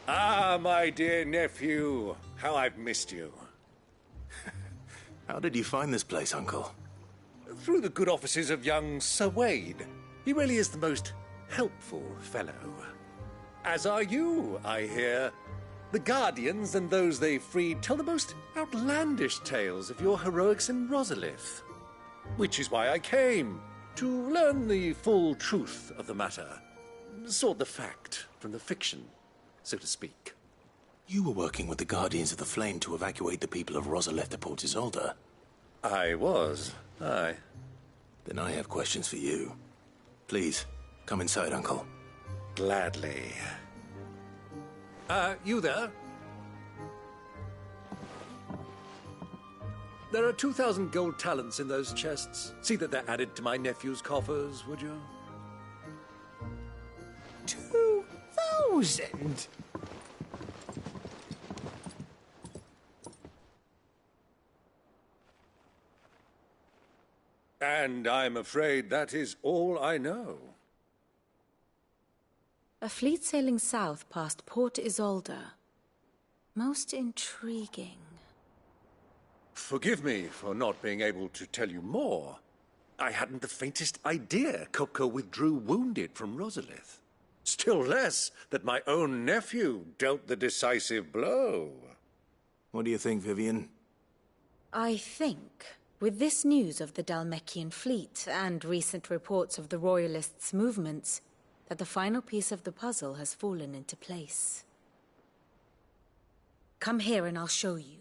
Ah, my dear nephew, how I've missed you. How did you find this place, Uncle? Through the good offices of young Sir Wade. He really is the most helpful fellow. As are you, I hear. The Guardians and those they freed tell the most outlandish tales of your heroics in Rosalith. Which is why I came, to learn the full truth of the matter. Sort the fact from the fiction, so to speak. You were working with the Guardians of the Flame to evacuate the people of Rosalith to Port Isolde. I was, aye. Then I have questions for you. Please, come inside, Uncle. Gladly. You there? There are 2,000 gold talents in those chests. See that they're added to my nephew's coffers, would you? 2,000? And I'm afraid that is all I know. A fleet sailing south past Port Isolde. Most intriguing. Forgive me for not being able to tell you more. I hadn't the faintest idea Kupka withdrew wounded from Rosalith. Still less that my own nephew dealt the decisive blow. What do you think, Vivian? I think, with this news of the Dhalmekian fleet and recent reports of the Royalists' movements, that the final piece of the puzzle has fallen into place. Come here and I'll show you.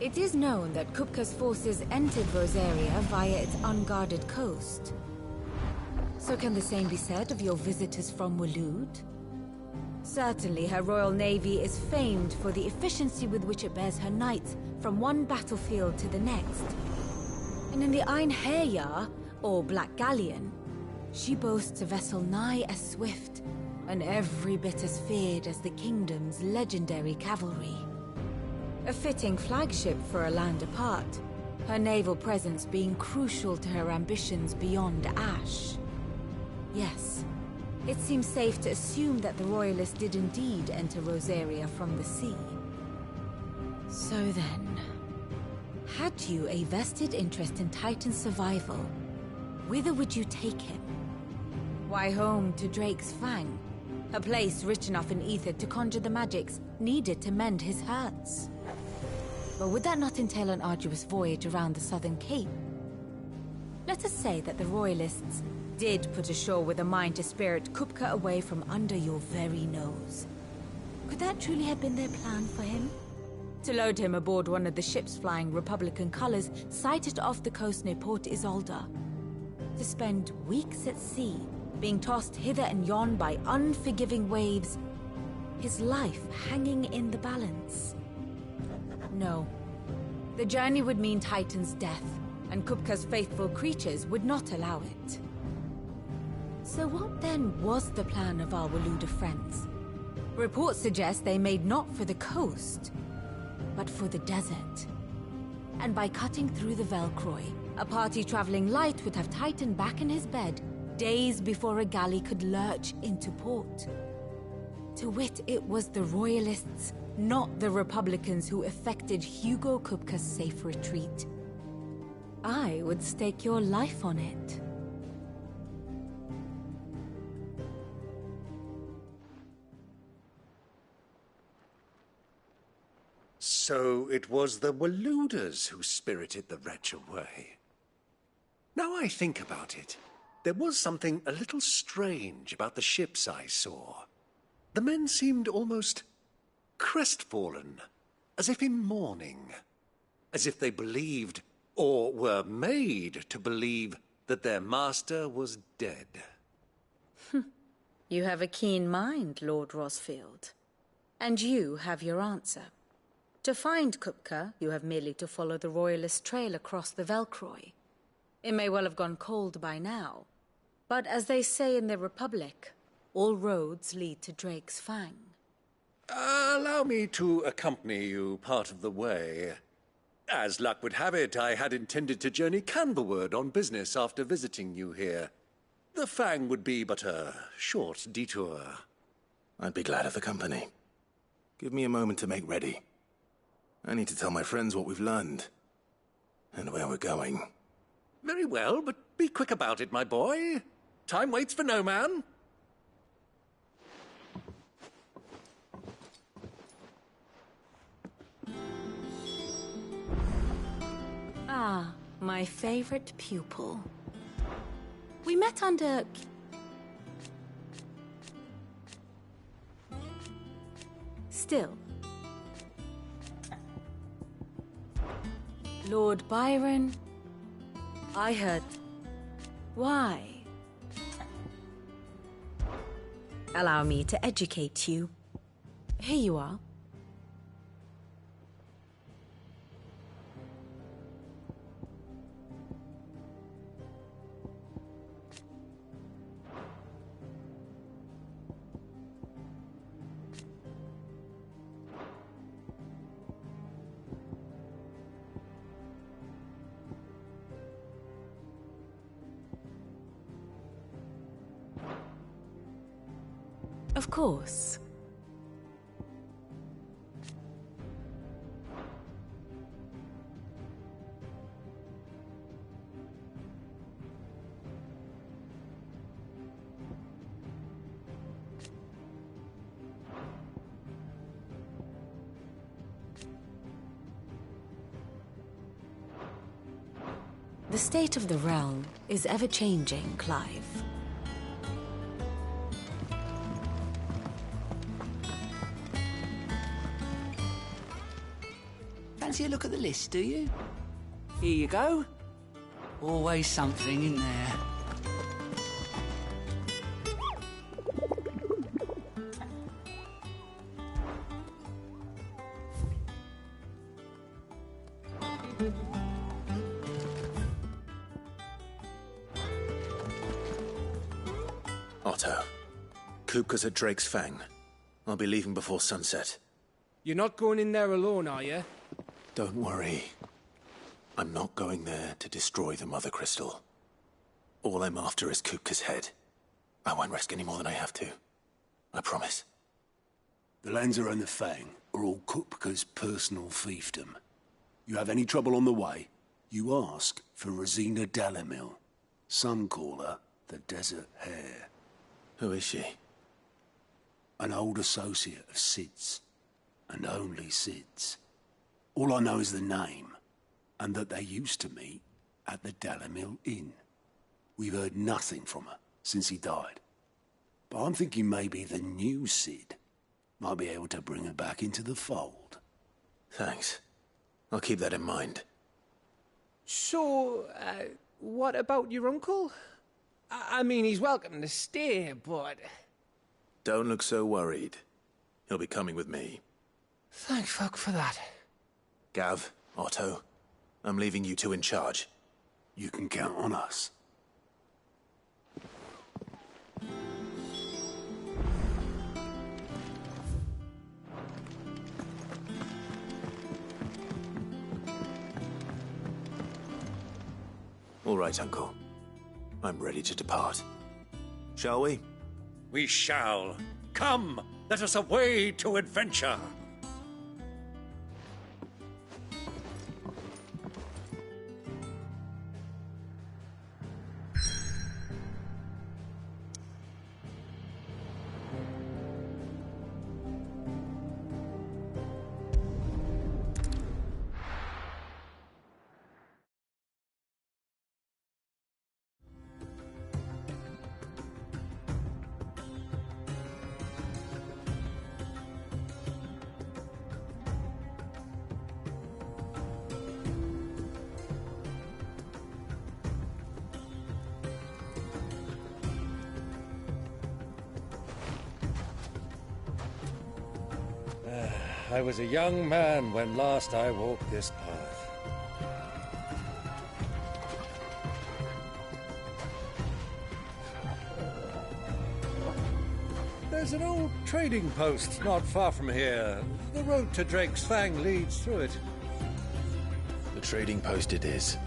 It is known that Kupka's forces entered Rosaria via its unguarded coast. So can the same be said of your visitors from Waloed? Certainly her royal navy is famed for the efficiency with which it bears her knights from one battlefield to the next. And in the Einherjar, or Black Galleon, she boasts a vessel nigh as swift and every bit as feared as the kingdom's legendary cavalry. A fitting flagship for a land apart, her naval presence being crucial to her ambitions beyond Ash. Yes, it seems safe to assume that the Royalists did indeed enter Rosaria from the sea. So then, had you a vested interest in Titan's survival, whither would you take him? Why, home to Drake's Fang, a place rich enough in ether to conjure the magics needed to mend his hurts. But would that not entail an arduous voyage around the southern cape? Let us say that the Royalists did put ashore with a mind to spirit Kupka away from under your very nose. Could that truly have been their plan for him? To load him aboard one of the ships flying Republican colors sighted off the coast near Port Isolde. To spend weeks at sea, being tossed hither and yon by unforgiving waves, his life hanging in the balance. No. The journey would mean Titan's death, and Kupka's faithful creatures would not allow it. So what then was the plan of our Waloed friends? Reports suggest they made not for the coast, but for the desert. And by cutting through the Velcroy, a party traveling light would have Titan back in his bed days before a galley could lurch into port. To wit, it was the Royalists, not the Republicans, who effected Hugo Kupka's safe retreat. I would stake your life on it. So it was the Waloeders who spirited the wretch away. Now I think about it, there was something a little strange about the ships I saw. The men seemed almost crestfallen, as if in mourning, as if they believed, or were made to believe, that their master was dead. You have a keen mind, Lord Rosfield. And you have your answer. To find Kupka, you have merely to follow the Royalist trail across the Velcroy. It may well have gone cold by now, but as they say in the Republic, all roads lead to Drake's Fang. Allow me to accompany you part of the way. As luck would have it, I had intended to journey Canberward on business after visiting you here. The Fang would be but a short detour. I'd be glad of the company. Give me a moment to make ready. I need to tell my friends what we've learned. And where we're going. Very well, but be quick about it, my boy. Time waits for no man. Ah, my favorite pupil. We met under... Still. Lord Byron, I heard... Why? Allow me to educate you. Here you are. Of course. The state of the realm is ever-changing, Clive. Fancy a look at the list, do you? Here you go. Always something in there. Otto. Kupka's at Drake's Fang. I'll be leaving before sunset. You're not going in there alone, are you? Don't worry. I'm not going there to destroy the Mother Crystal. All I'm after is Kupka's head. I won't risk any more than I have to. I promise. The Lancer and the Fang are all Kupka's personal fiefdom. You have any trouble on the way, you ask for Rosina Dalamil. Some call her the Desert Hare. Who is she? An old associate of Sid's. And only Sid's. All I know is the name, and that they used to meet at the Dalamil Inn. We've heard nothing from her since he died. But I'm thinking maybe the new Sid might be able to bring her back into the fold. Thanks. I'll keep that in mind. So, what about your uncle? I mean, he's welcome to stay, but... Don't look so worried. He'll be coming with me. Thank fuck for that. Gav, Otto, I'm leaving you two in charge. You can count on us. All right, Uncle. I'm ready to depart. Shall we? We shall. Come, let us away to adventure. I was a young man when last I walked this path. There's an old trading post not far from here. The road to Drake's Fang leads through it. The trading post it is.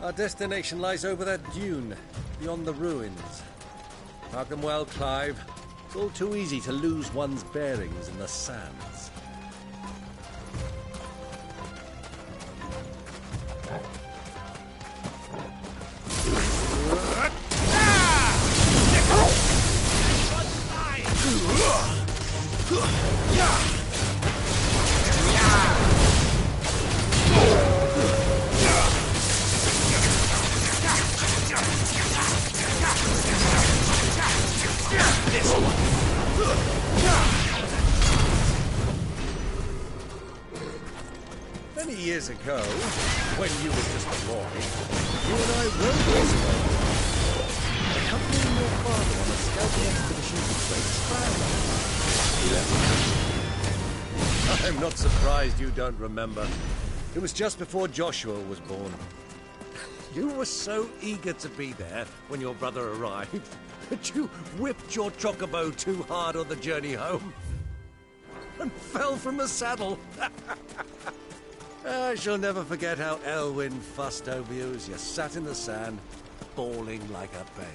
Our destination lies over that dune, beyond the ruins. Mark them well, Clive. It's all too easy to lose one's bearings in the sands. Many years ago, when you were just a boy, you and I rode this road, accompanying your father on a scouting expedition to Great Crown. I'm not surprised you don't remember. It was just before Joshua was born. You were so eager to be there when your brother arrived that you whipped your chocobo too hard on the journey home and fell from the saddle. I shall never forget how Elwyn fussed over you as you sat in the sand, bawling like a babe.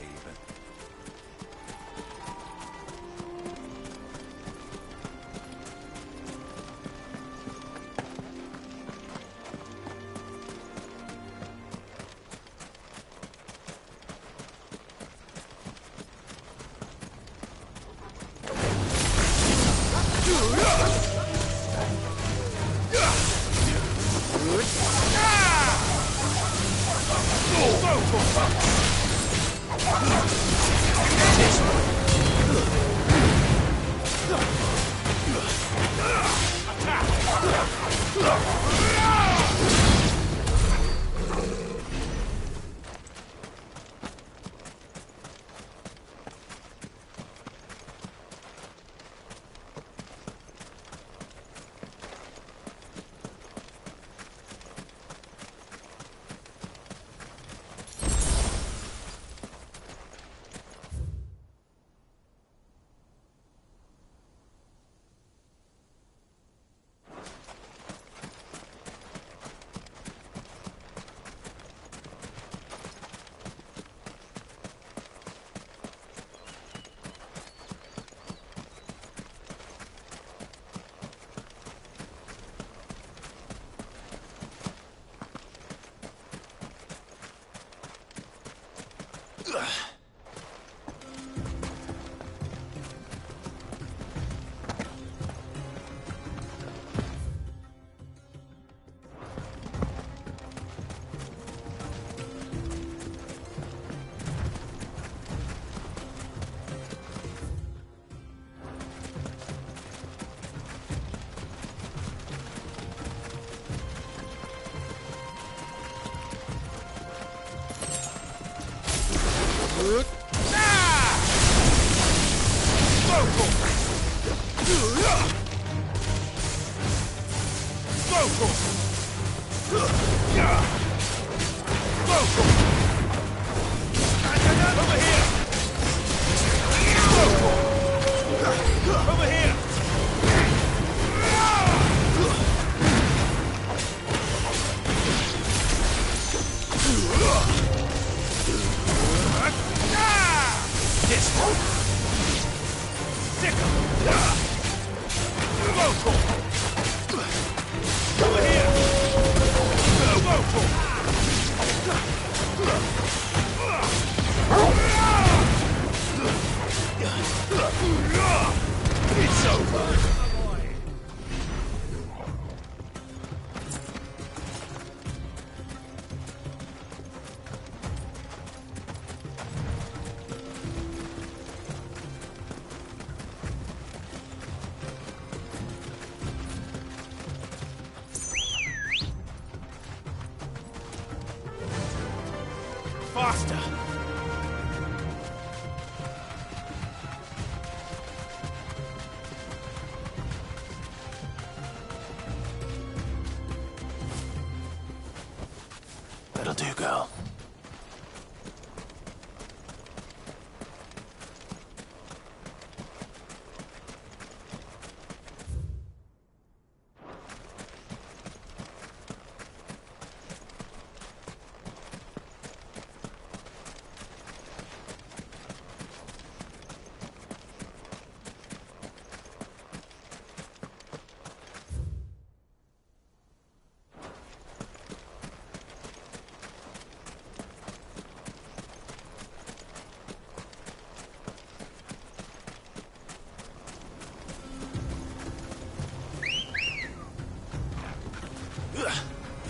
Faster!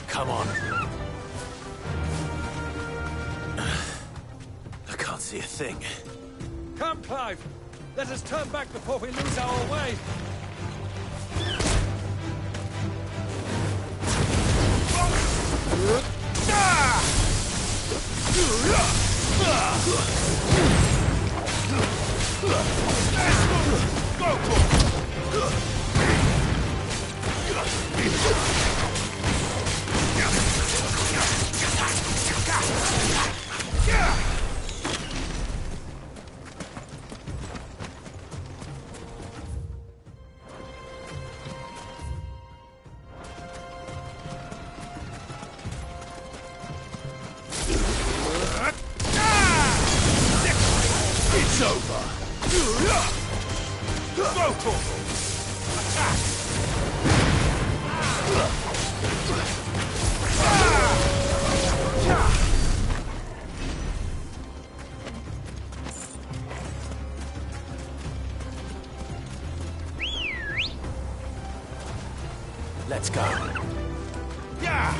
Come on. I can't see a thing. Come, Clive! Let us turn back before we lose our way! It's over. Go, Corporal. Attack. Let's go. Yeah.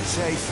Safe.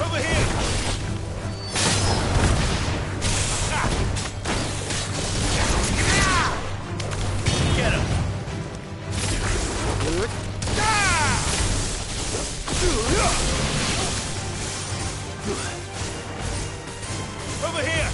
Over here! Get him! Over here!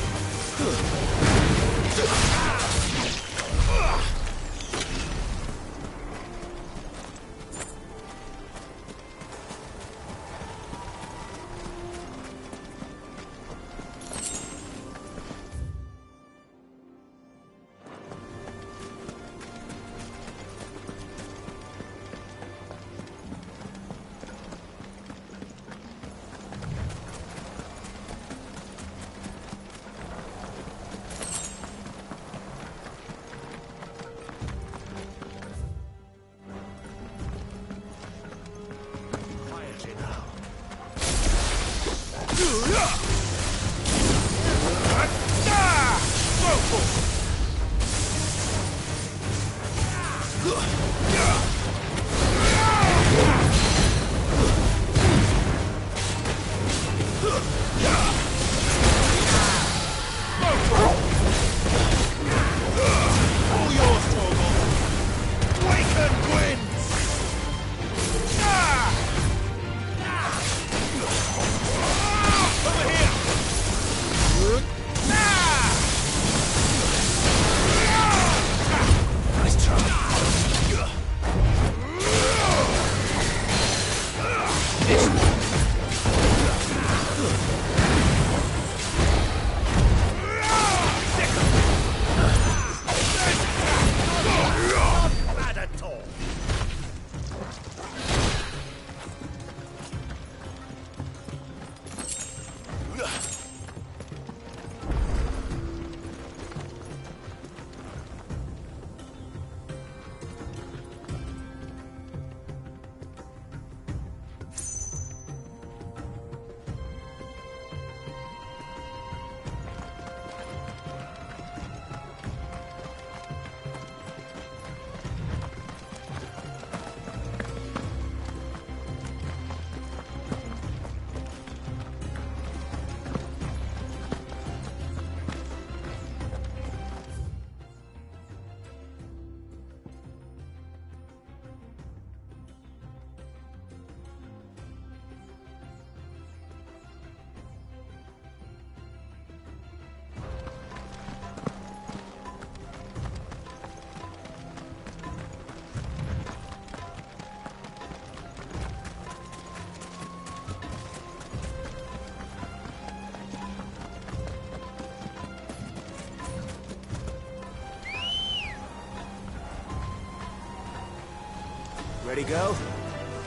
Ready, girl?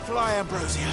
Fly, Ambrosia.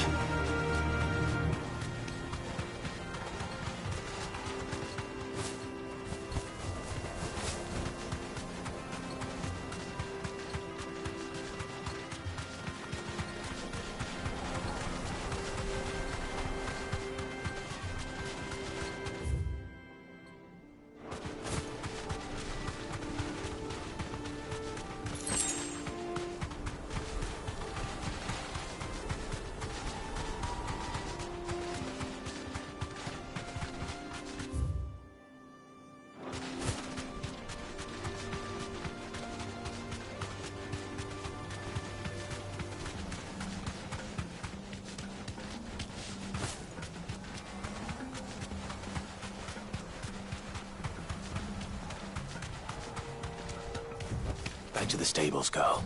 Back to the stables, girl.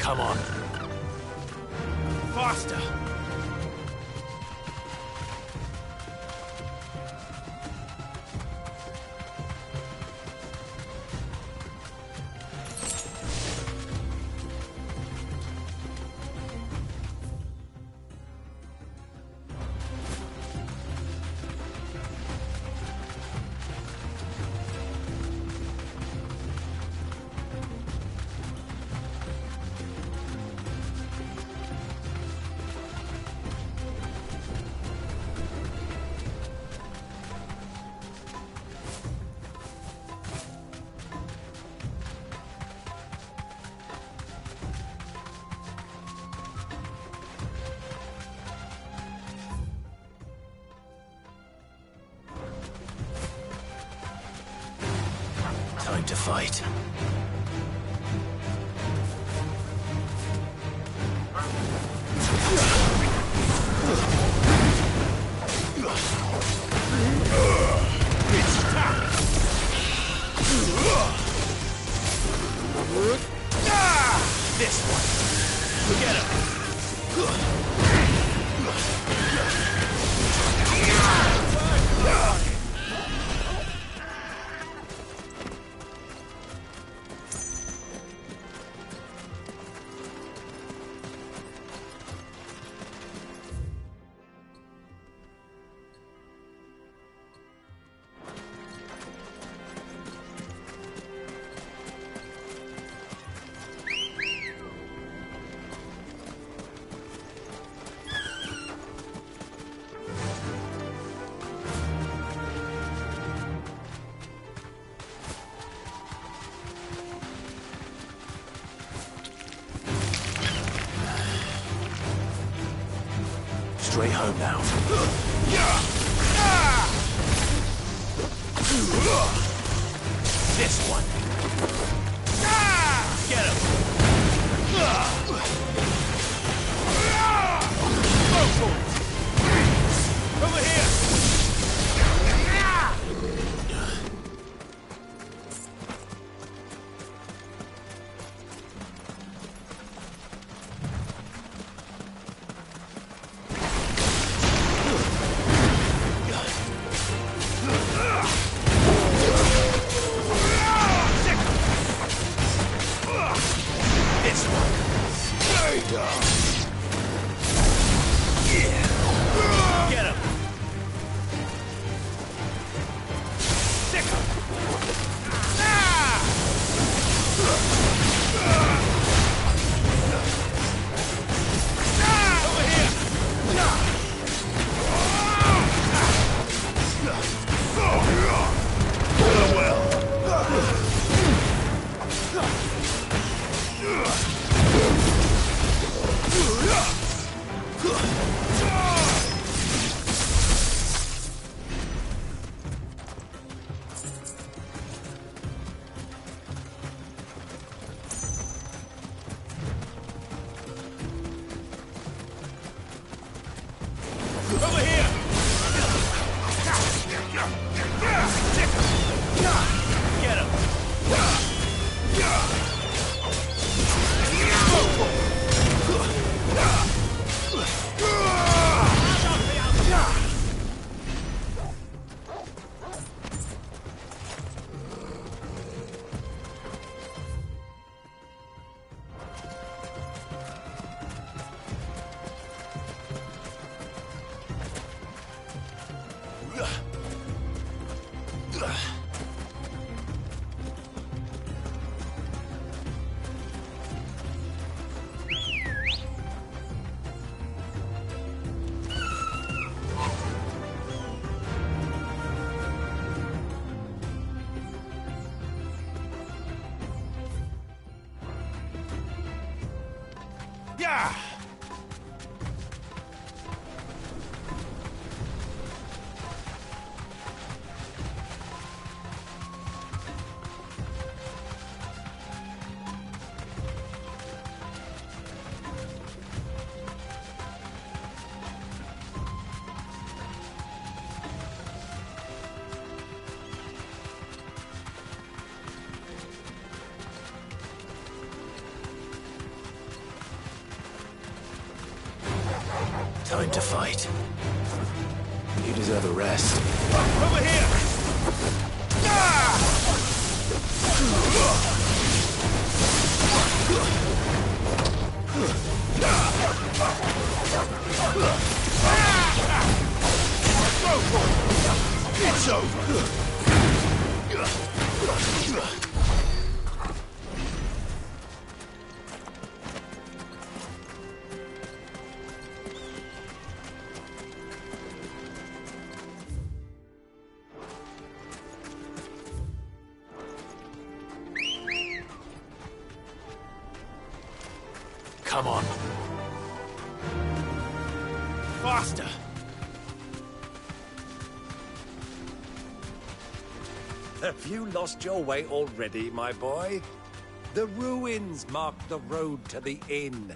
Come on. Faster! Time to fight. This one. Get him. straight home now. This one. Get him! Go for it! Over here! Time to fight. You deserve a rest. Over here! It's over. Come on. Faster! Have you lost your way already, my boy? The ruins mark the road to the inn.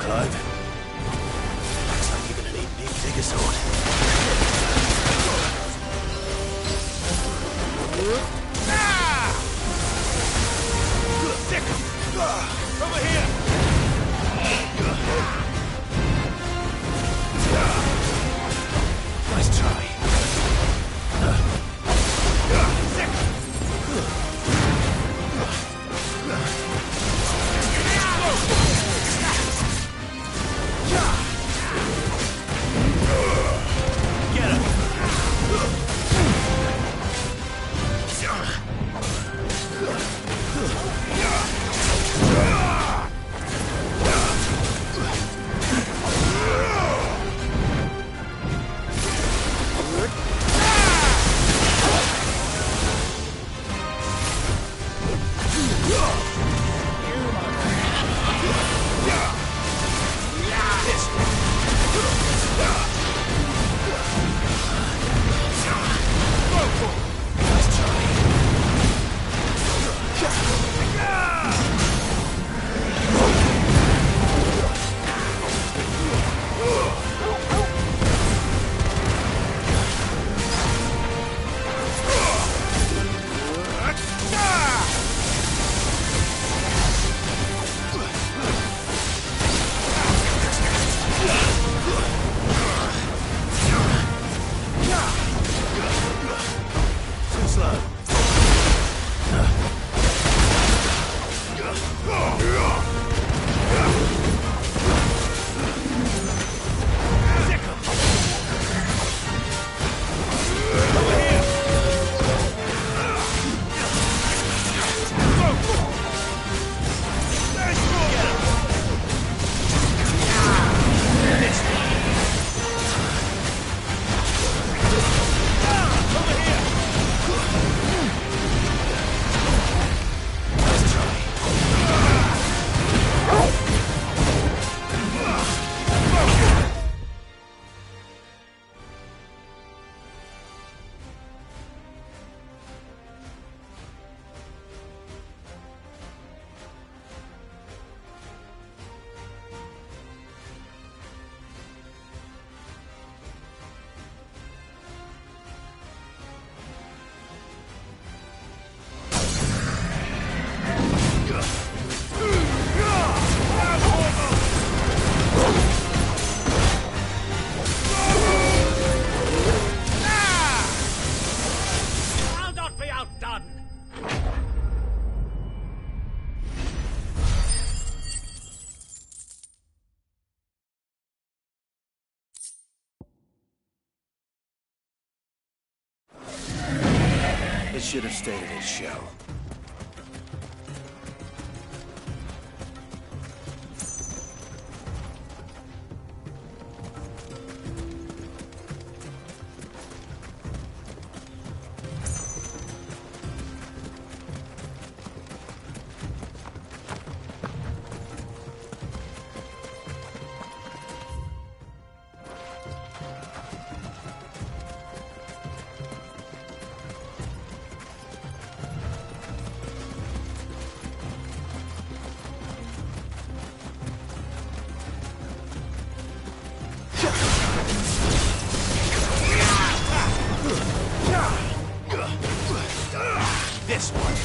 Clive. Looks like you're gonna need a new digger sword. Over here! Nice try. Get him! It should have stayed in its shell. This one.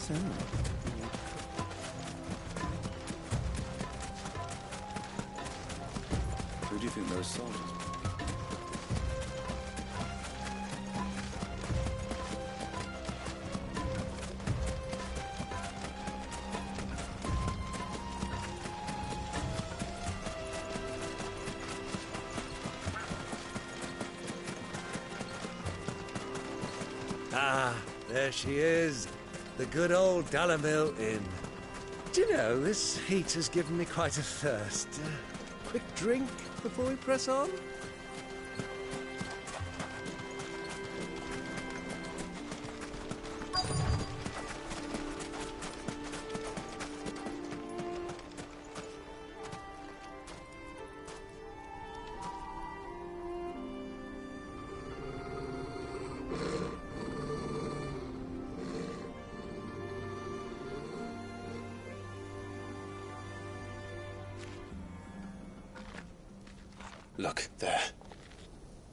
So, Who do you think those soldiers were? Ah, there she is. The good old Dalamil Inn. Do you know, this heat has given me quite a thirst. Quick drink before we press on? Look, there.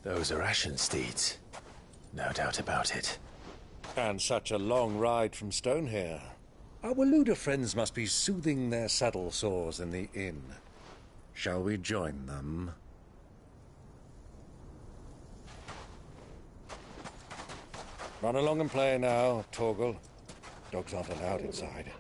Those are Ashen steeds. No doubt about it. And such a long ride from Stonehere. Our Waluda friends must be soothing their saddle sores in the inn. Shall we join them? Run along and play now, Torgal. Dogs aren't allowed inside.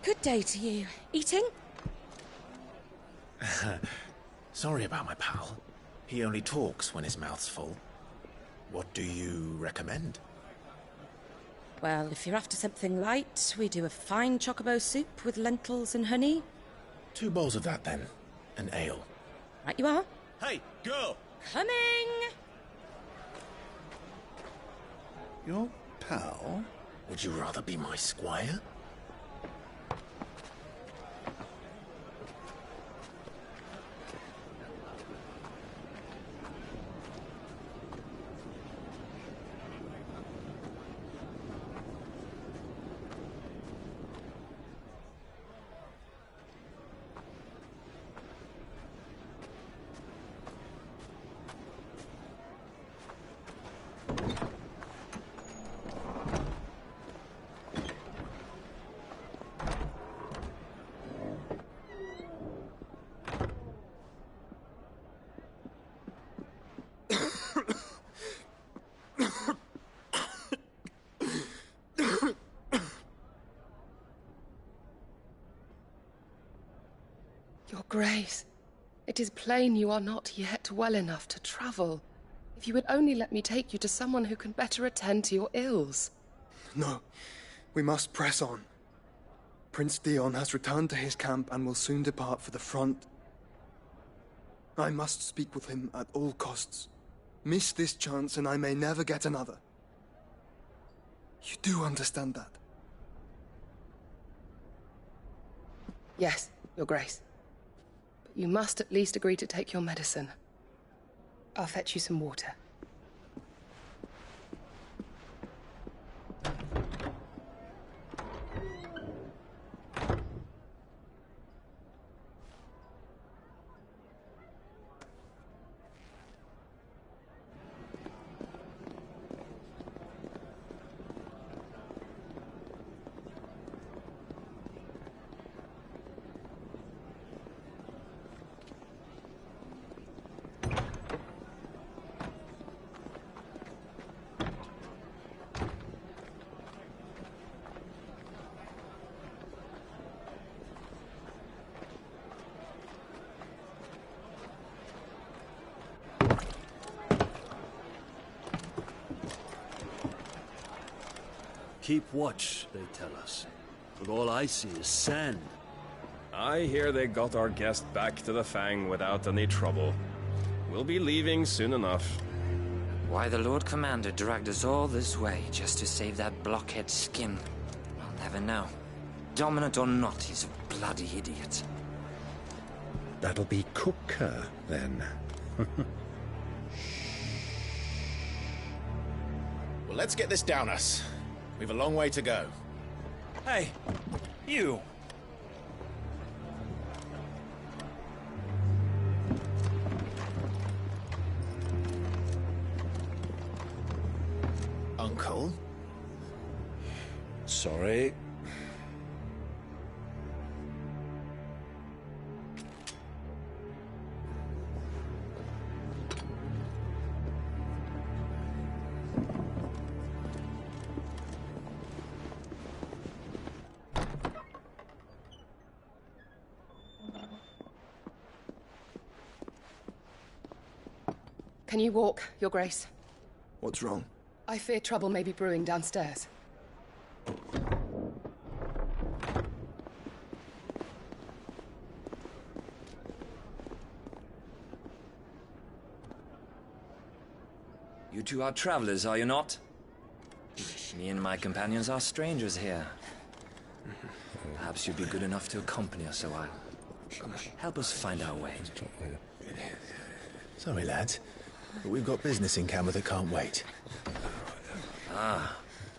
Good day to you. Eating? Sorry about my pal. He only talks when his mouth's full. What do you recommend? Well, if you're after something light, we do a fine chocobo soup with lentils and honey. 2 bowls of that, then. An ale. Right you are. Hey, girl! Coming! your pal? Would you rather be my squire? Your Grace, it is plain you are not yet well enough to travel. If you would only let me take you to someone who can better attend to your ills. No, we must press on. Prince Dion has returned to his camp and will soon depart for the front. I must speak with him at all costs. Miss this chance and I may never get another. You do understand that? Yes, Your Grace. But you must at least agree to take your medicine. I'll fetch you some water. keep watch, they tell us. But all I see is sand. I hear they got our guest back to the Fang without any trouble. We'll be leaving soon enough. Why the Lord Commander dragged us all this way just to save that blockhead skin, I'll never know. Dominant or not, he's a bloody idiot. That'll be Cooker, then. Well, let's get this down us. We've a long way to go. Hey, you! Uncle? Sorry. Can you walk, Your Grace? What's wrong? I fear trouble may be brewing downstairs. You two are travelers, are you not? Me and my companions are strangers here. Perhaps you'd be good enough to accompany us a while. Help us find our way. Sorry, lads, but we've got business in camera that can't wait. Ah,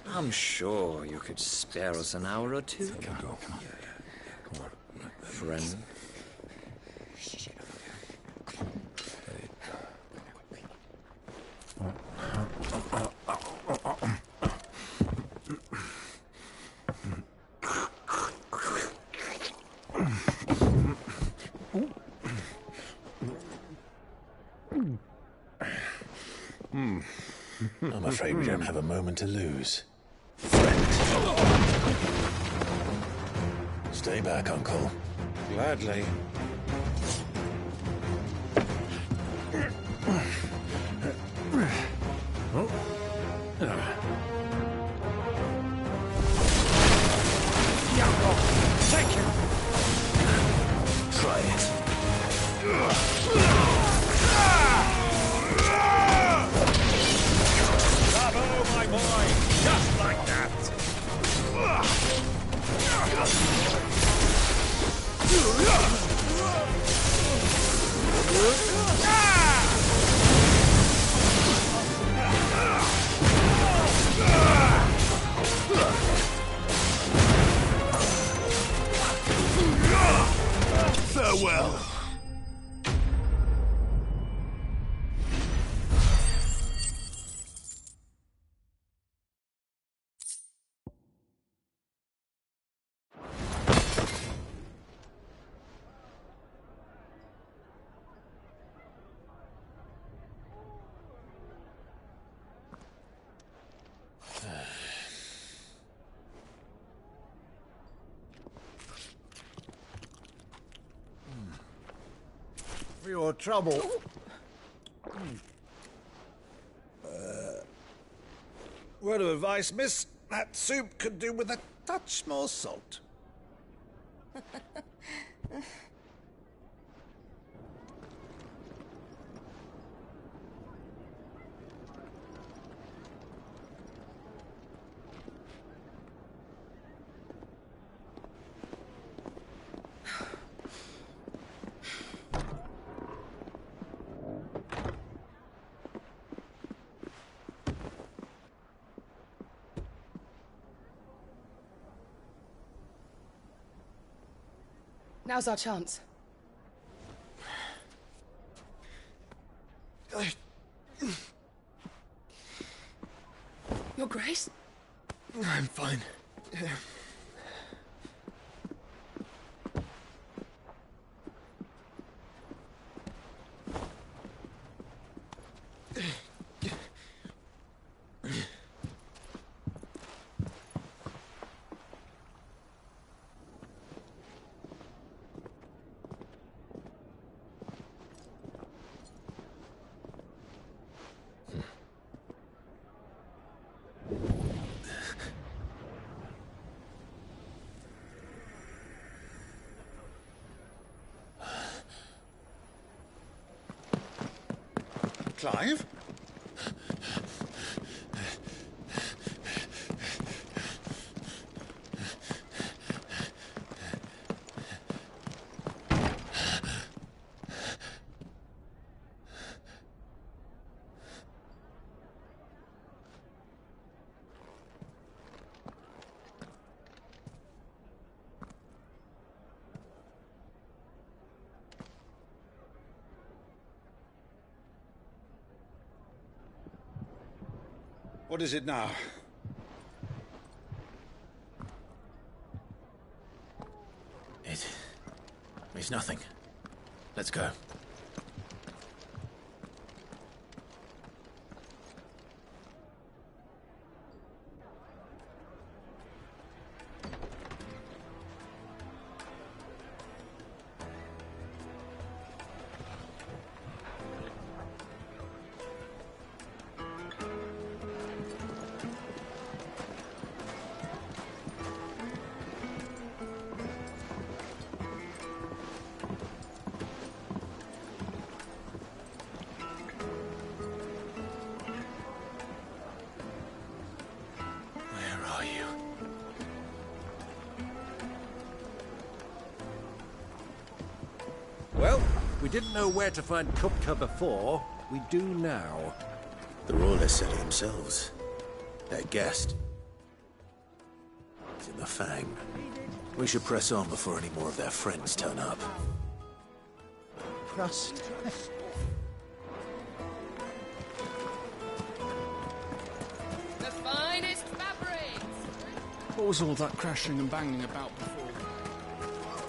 I'm sure you could spare us an hour or two. Come on. Friend. I'm afraid we don't have a moment to lose. Stay back, Uncle. Gladly. Take him! Try it. Bravo, my boy! Just like that! Farewell. For your trouble. Word of advice, miss. That soup could do with a touch more salt. Now's our chance. Your Grace? I'm fine. Clive? What is it now? It's nothing. Let's go. Well, we didn't know where to find Kupka before. We do now. The Royalists said it themselves. Their guest. It's in the Fang. We should press on before any more of their friends turn up. Crust. The finest fabrics! What was all that crashing and banging about before?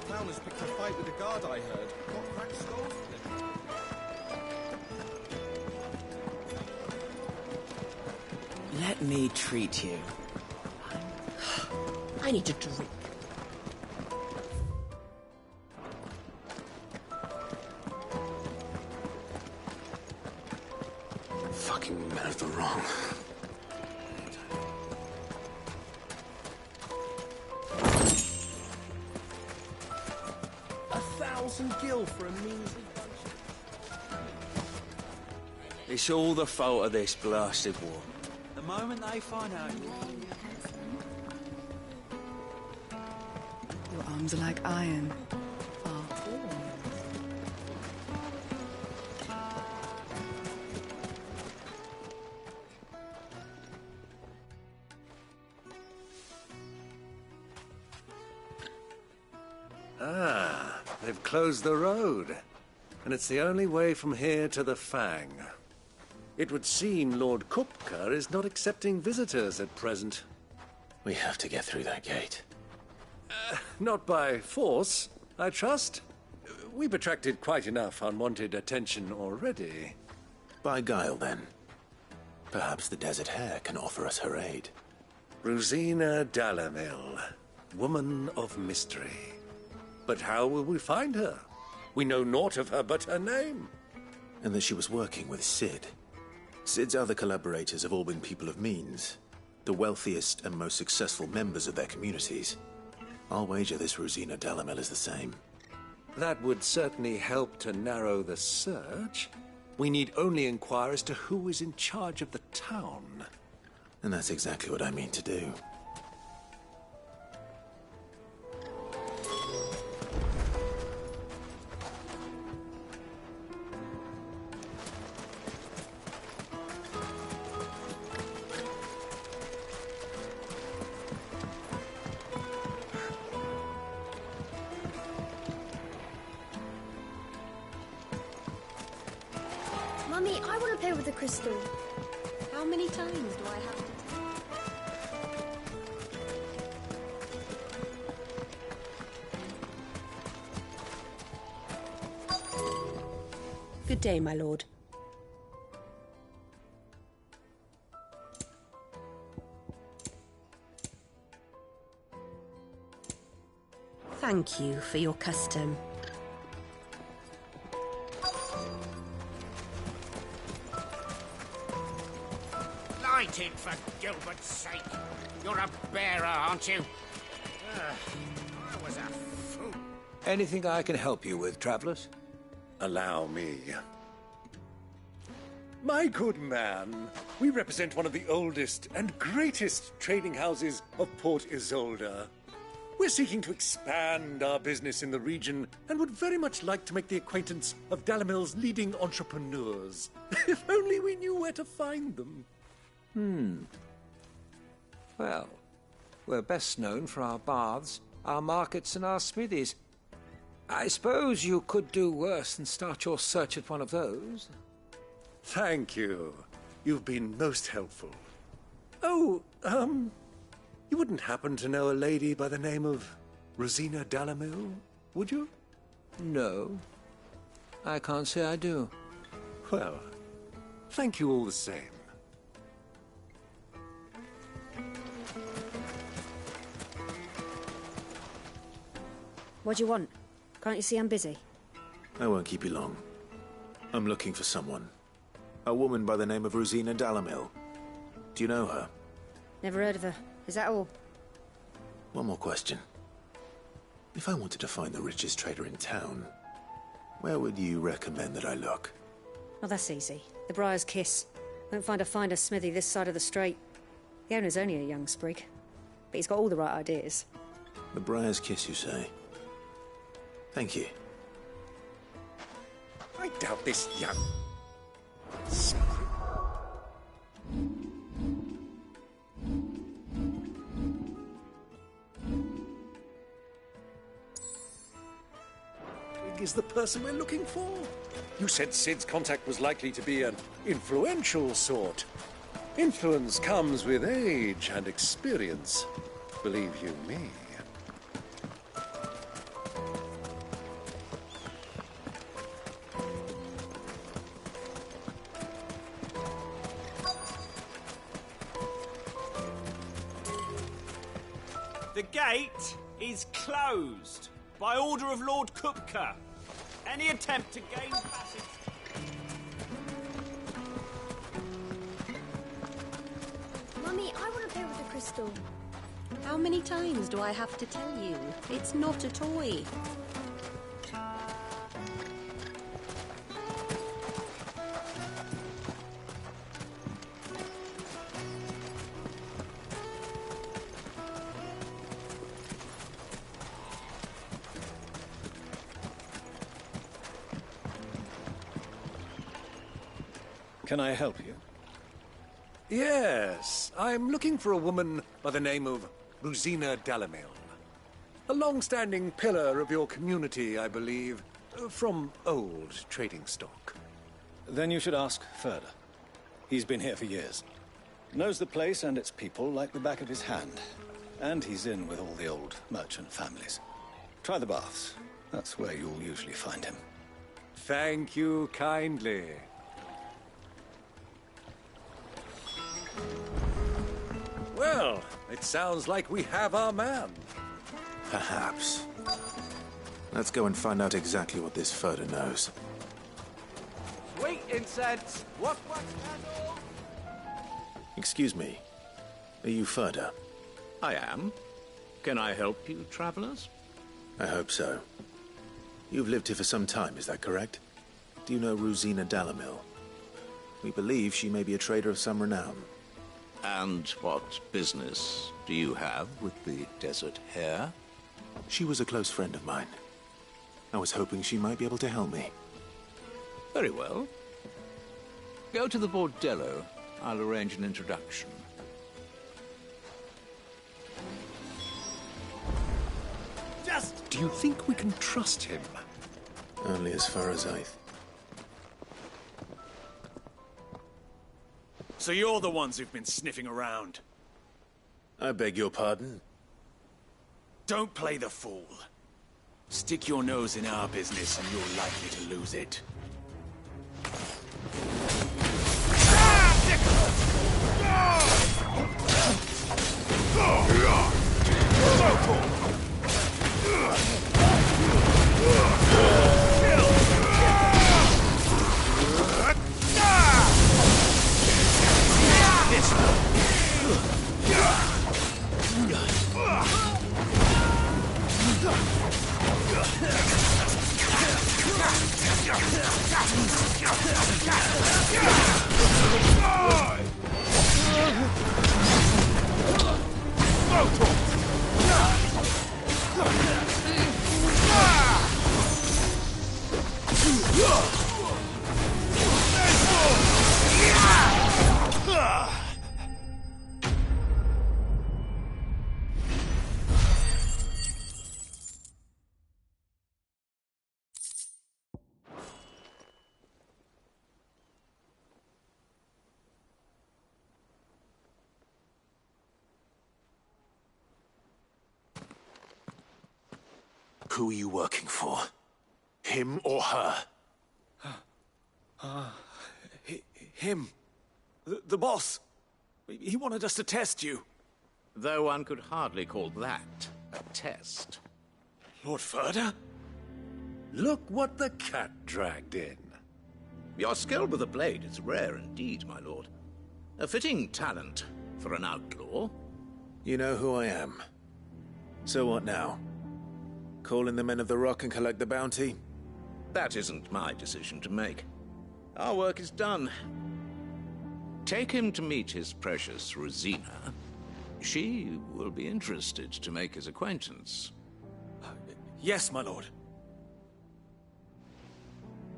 Clowners picked a fight with a guard, I heard. Got cracked skulls with him. Let me treat you. I need a drink. Fucking men of the wrong. Gil for a measly bunch. It's all the fault of this blasted war. The moment they find out Your arms are like iron. They've closed the road, and it's the only way from here to the Fang. It would seem Lord Kupka is not accepting visitors at present. We have to get through that gate. Not by force, I trust. We've attracted quite enough unwanted attention already. By guile, then. Perhaps the Desert Hare can offer us her aid. Rosina Dalamil, woman of mystery. But how will we find her? We know naught of her but her name. And that she was working with Sid. Sid's other collaborators have all been people of means, the wealthiest and most successful members of their communities. I'll wager this Rosina Dalamil is the same. That would certainly help to narrow the search. We need only inquire as to who is in charge of the town. And that's exactly what I mean to do. Mummy, I want to play with the crystal. How many times do I have to Good day, my lord. Thank you for your custom. Light it, for Gilbert's sake. You're a bearer, aren't you? I was a fool. Anything I can help you with, travelers? Allow me. My good man, we represent one of the oldest and greatest trading houses of Port Isolde. We're seeking to expand our business in the region and would very much like to make the acquaintance of Dalimil's leading entrepreneurs. If only we knew where to find them. Well, we're best known for our baths, our markets, and our smithies. I suppose you could do worse than start your search at one of those. Thank you. You've been most helpful. Oh, you wouldn't happen to know a lady by the name of Rosina Dalimil, would you? No. I can't say I do. Well, thank you all the same. What do you want? Can't you see I'm busy? I won't keep you long. I'm looking for someone. A woman by the name of Rosina Dalimil. Do you know her? Never heard of her. Is that all? One more question. If I wanted to find the richest trader in town, where would you recommend that I look? Oh, that's easy. The Briar's Kiss. Won't find a finer smithy this side of the strait. The owner's only a young sprig, but he's got all the right ideas. The Briar's Kiss, you say? Thank you. I doubt this young... is the person we're looking for? You said Sid's contact was likely to be an influential sort. Influence comes with age and experience, believe you me. The gate is closed by order of Lord Kupka. Any attempt to gain passage... Mummy, I want to play with the crystal. How many times do I have to tell you? It's not a toy. Can I help you? Yes, I'm looking for a woman by the name of Rosina Dalimil. A long-standing pillar of your community, I believe, from old trading stock. Then you should ask Ferda. He's been here for years. Knows the place and its people like the back of his hand. And he's in with all the old merchant families. Try the baths. That's where you'll usually find him. Thank you kindly. Well, it sounds like we have our man. Perhaps. Let's go and find out exactly what this Ferda knows. Sweet incense! What candle? Excuse me. Are you Ferda? I am. Can I help you, travelers? I hope so. You've lived here for some time, is that correct? Do you know Rosina Dalimil? We believe she may be a trader of some renown. And what business do you have with the desert hare? She was a close friend of mine. I was hoping she might be able to help me. Very well. Go to the bordello. I'll arrange an introduction. Do you think we can trust him? Only as far as I... So you're the ones who've been sniffing around? I beg your pardon? Don't play the fool. Stick your nose in our business and you're likely to lose it. Who are you working for? Him or her? Him. The boss. He wanted us to test you. Though one could hardly call that a test. Lord Ferda? Look what the cat dragged in. Your skill with a blade is rare indeed, my lord. A fitting talent for an outlaw. You know who I am. So what now? Call in the Men of the Rock and collect the bounty? That isn't my decision to make. Our work is done. Take him to meet his precious Rosina. She will be interested to make his acquaintance. Yes, my lord.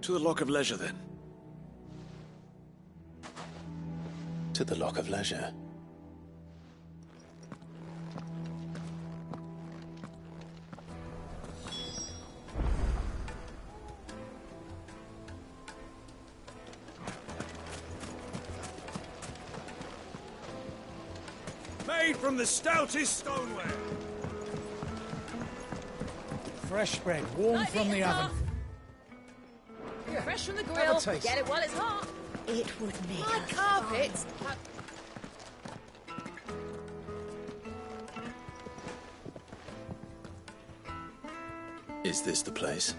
To the Lock of Leisure, then. To the Lock of Leisure. Made from the stoutest stoneware. Fresh bread, warm from the oven. Fresh from the Have grill. a taste. Get it while it's hot. It would make My a carpets. Is this the place?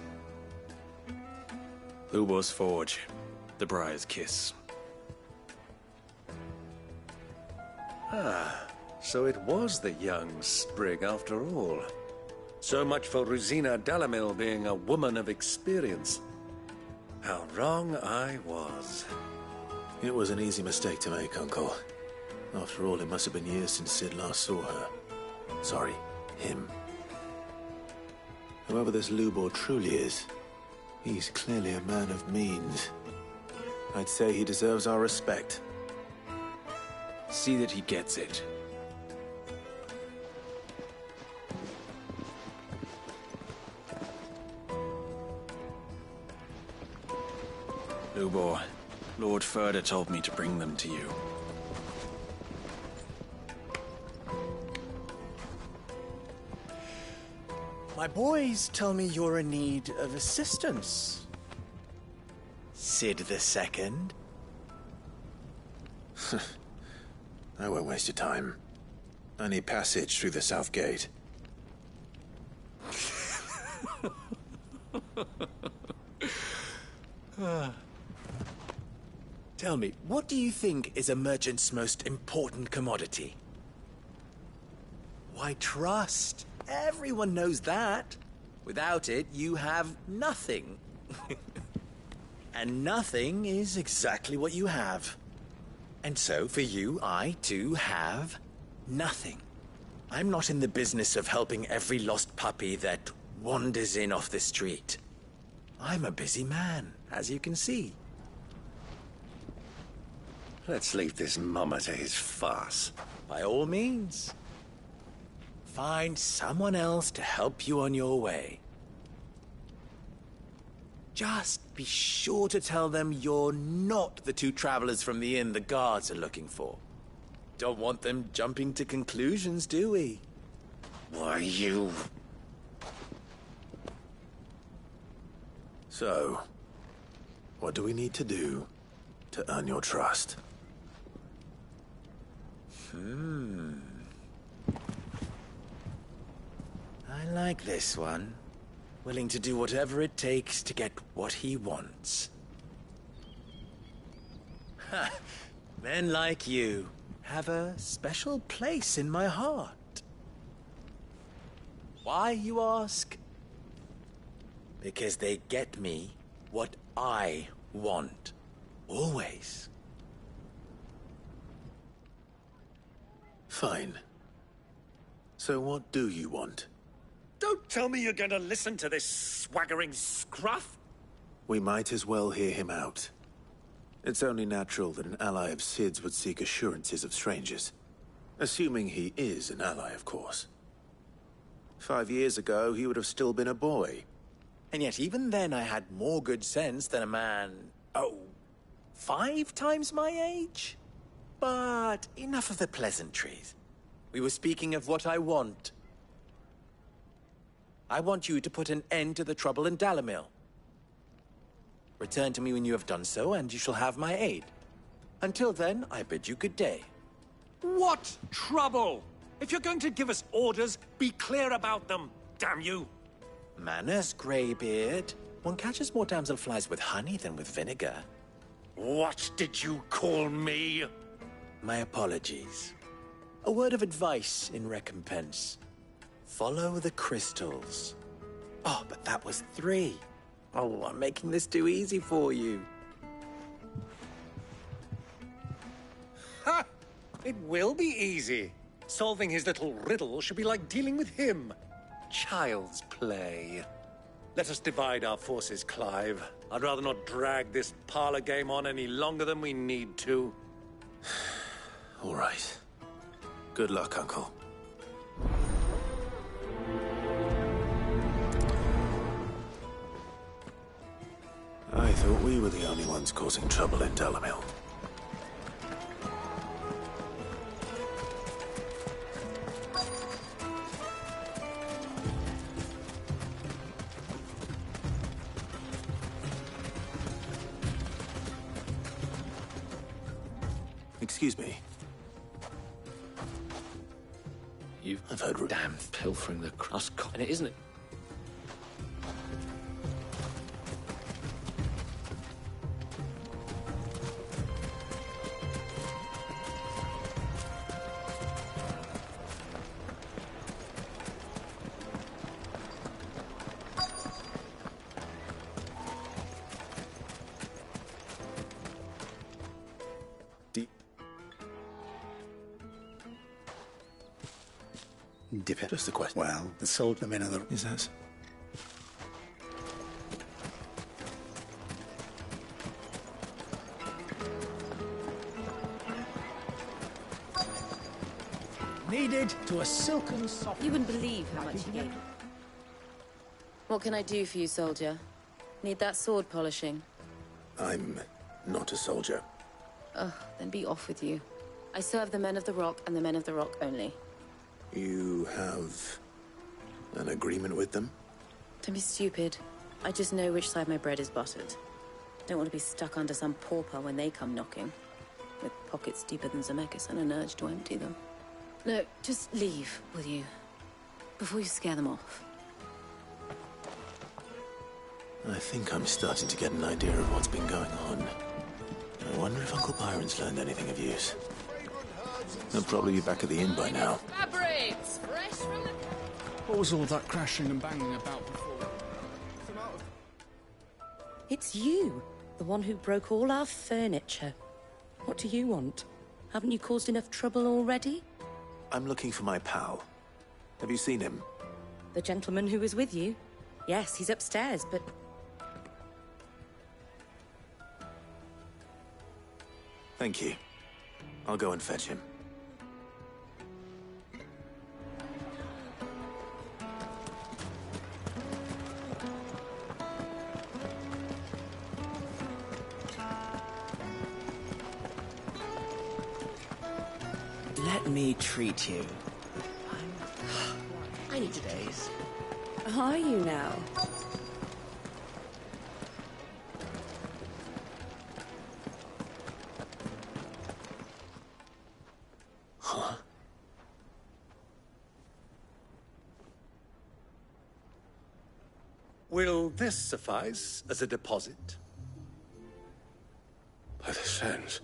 Ubor's Forge. The Briar's Kiss. Ah, so it was the young sprig after all. So much for Rosina Dalamil being a woman of experience. How wrong I was. It was an easy mistake to make, Uncle. After all, it must have been years since Sid last saw her. Sorry, him. Whoever this Lubor truly is, he's clearly a man of means. I'd say he deserves our respect. See that he gets it. Lubor, Lord Ferda told me to bring them to you. My boys tell me you're in need of assistance. Sid the Second. I won't waste your time. I need passage through the south gate. Tell me, what do you think is a merchant's most important commodity? Why, trust. Everyone knows that. Without it, you have nothing. And nothing is exactly what you have. And so, for you, I, too, have nothing. I'm not in the business of helping every lost puppy that wanders in off the street. I'm a busy man, as you can see. Let's leave this mummer to his farce. By all means. Find someone else to help you on your way. Just be sure to tell them you're not the two travelers from the inn the guards are looking for. Don't want them jumping to conclusions, do we? Why, you... So, what do we need to do to earn your trust? I like this one. Willing to do whatever it takes to get what he wants. Ha! Men like you have a special place in my heart. Why, you ask? Because they get me what I want. Always. Fine. So what do you want? Don't tell me you're going to listen to this swaggering scruff! We might as well hear him out. It's only natural that an ally of Sid's would seek assurances of strangers. Assuming he is an ally, of course. 5 years ago, he would have still been a boy. And yet even then I had more good sense than a man, 5 times my age? But enough of the pleasantries. We were speaking of what I want. I want you to put an end to the trouble in Dalimil. Return to me when you have done so, and you shall have my aid. Until then, I bid you good day. What trouble? If you're going to give us orders, be clear about them, damn you! Manners, Greybeard. One catches more damselflies with honey than with vinegar. What did you call me? My apologies. A word of advice in recompense. Follow the crystals. Oh, but that was 3. Oh, I'm making this too easy for you. Ha! It will be easy. Solving his little riddle should be like dealing with him. Child's play. Let us divide our forces, Clive. I'd rather not drag this parlor game on any longer than we need to. All right. Good luck, Uncle. I thought we were the only ones causing trouble in Dalimil. Excuse me. I've heard... Damn pilfering the cross and it isn't it? Dip it. Just a question. Well, the soldier men are the... Is that... Needed to a silken soft... You wouldn't believe how much he gave. What can I do for you, soldier? Need that sword polishing? I'm not a soldier. Ugh, then be off with you. I serve the men of the Rock and the men of the Rock only. You have an agreement with them? Don't be stupid. I just know which side my bread is buttered. Don't want to be stuck under some pauper when they come knocking. With pockets deeper than Zemeckis and an urge to empty them. No, just leave, will you? Before you scare them off. I think I'm starting to get an idea of what's been going on. I wonder if Uncle Byron's learned anything of use. They'll probably be back at the inn by now. Fabrics, fresh from the... What was all that crashing and banging about before? It's you, the one who broke all our furniture. What do you want? Haven't you caused enough trouble already? I'm looking for my pal. Have you seen him? The gentleman who was with you? Yes, he's upstairs, but... Thank you. I'll go and fetch him. Let me treat you. I need days. Are you now? Huh? Will this suffice as a deposit? By the sands.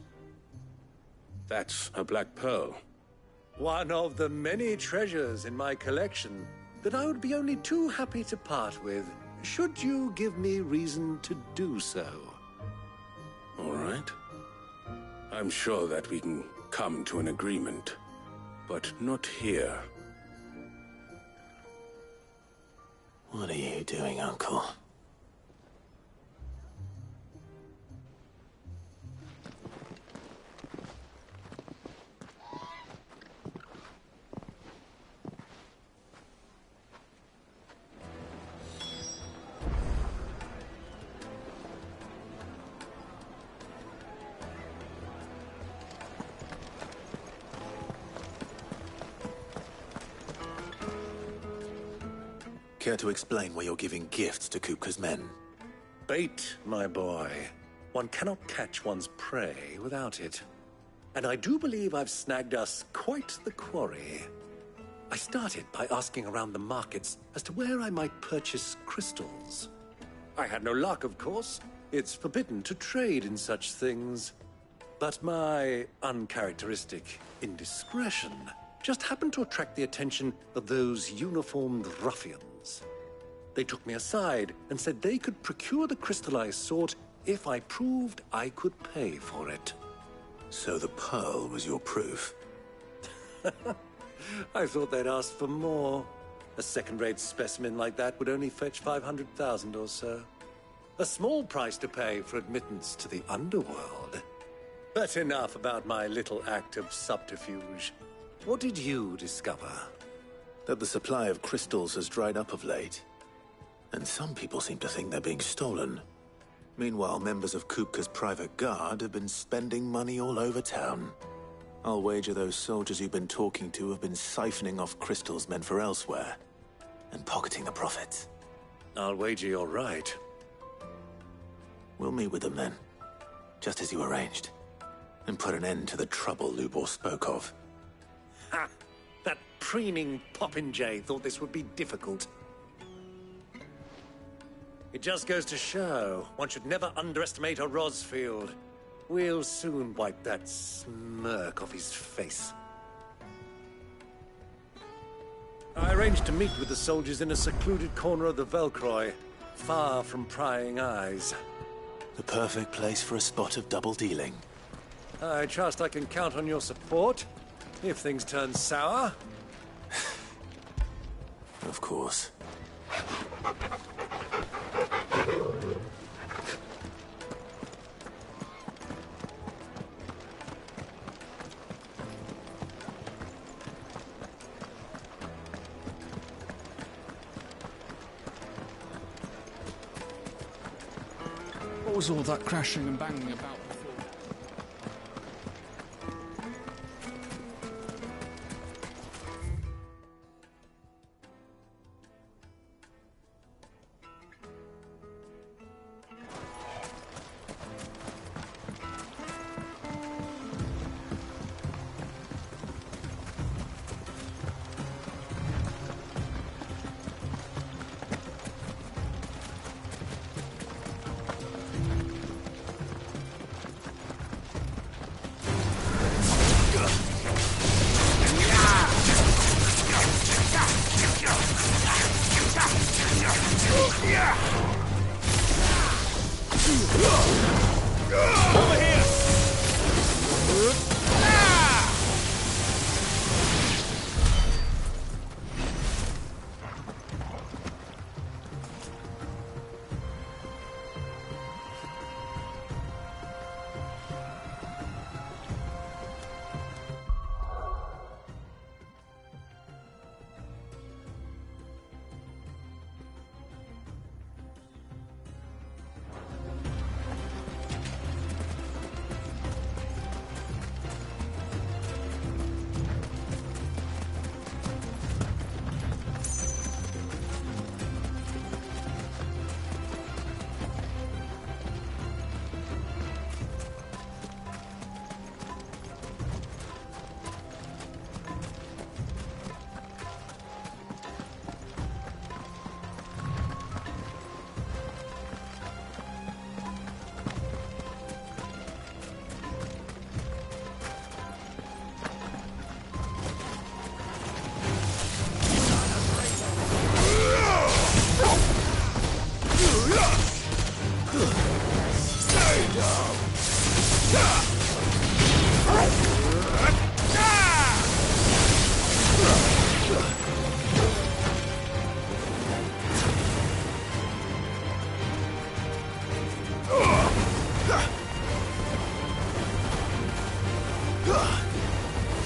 That's a black pearl. One of the many treasures in my collection that I would be only too happy to part with, should you give me reason to do so. All right. I'm sure that we can come to an agreement, but not here. What are you doing, Uncle? Care to explain why you're giving gifts to Kupka's men? Bait, my boy. One cannot catch one's prey without it. And I do believe I've snagged us quite the quarry. I started by asking around the markets as to where I might purchase crystals. I had no luck, of course. It's forbidden to trade in such things. But my uncharacteristic indiscretion just happened to attract the attention of those uniformed ruffians. They took me aside and said they could procure the crystal I sought if I proved I could pay for it. So the pearl was your proof? I thought they'd ask for more. A second-rate specimen like that would only fetch 500,000 or so. A small price to pay for admittance to the underworld. But enough about my little act of subterfuge. What did you discover? That the supply of crystals has dried up of late. And some people seem to think they're being stolen. Meanwhile, members of Kupka's private guard have been spending money all over town. I'll wager those soldiers you've been talking to have been siphoning off crystals meant for elsewhere, and pocketing the profits. I'll wager you're right. We'll meet with them then, just as you arranged, and put an end to the trouble Lubor spoke of. Ha! That preening popinjay thought this would be difficult. It just goes to show, one should never underestimate a Rosfield. We'll soon wipe that smirk off his face. I arranged to meet with the soldiers in a secluded corner of the Velcroy, far from prying eyes. The perfect place for a spot of double dealing. I trust I can count on your support, if things turn sour. Of course. What was all that crashing and banging about before?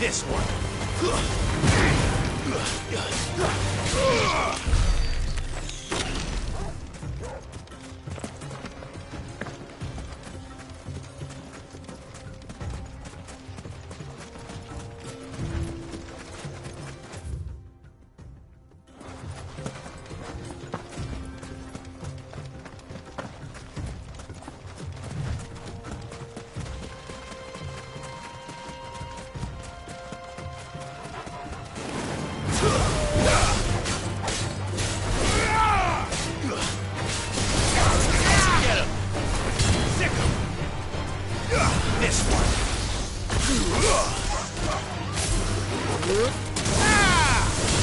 This one. this one!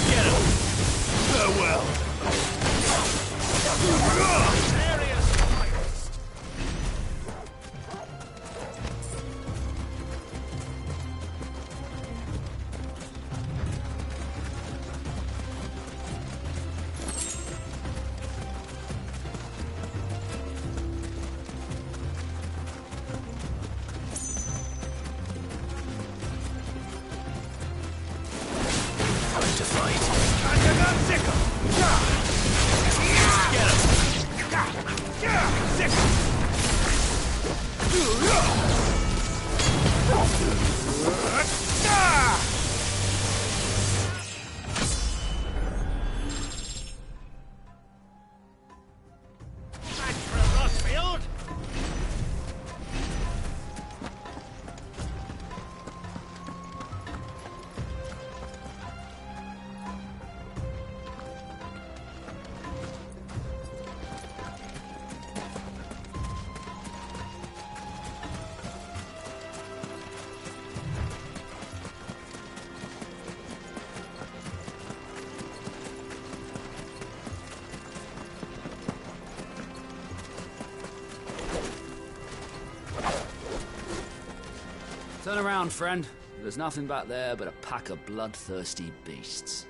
Get him! Farewell! Areias finest! Time to fight. Turn around, friend. There's nothing back there but a pack of bloodthirsty beasts.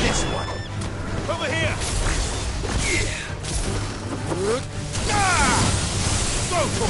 This one. Over here! Go for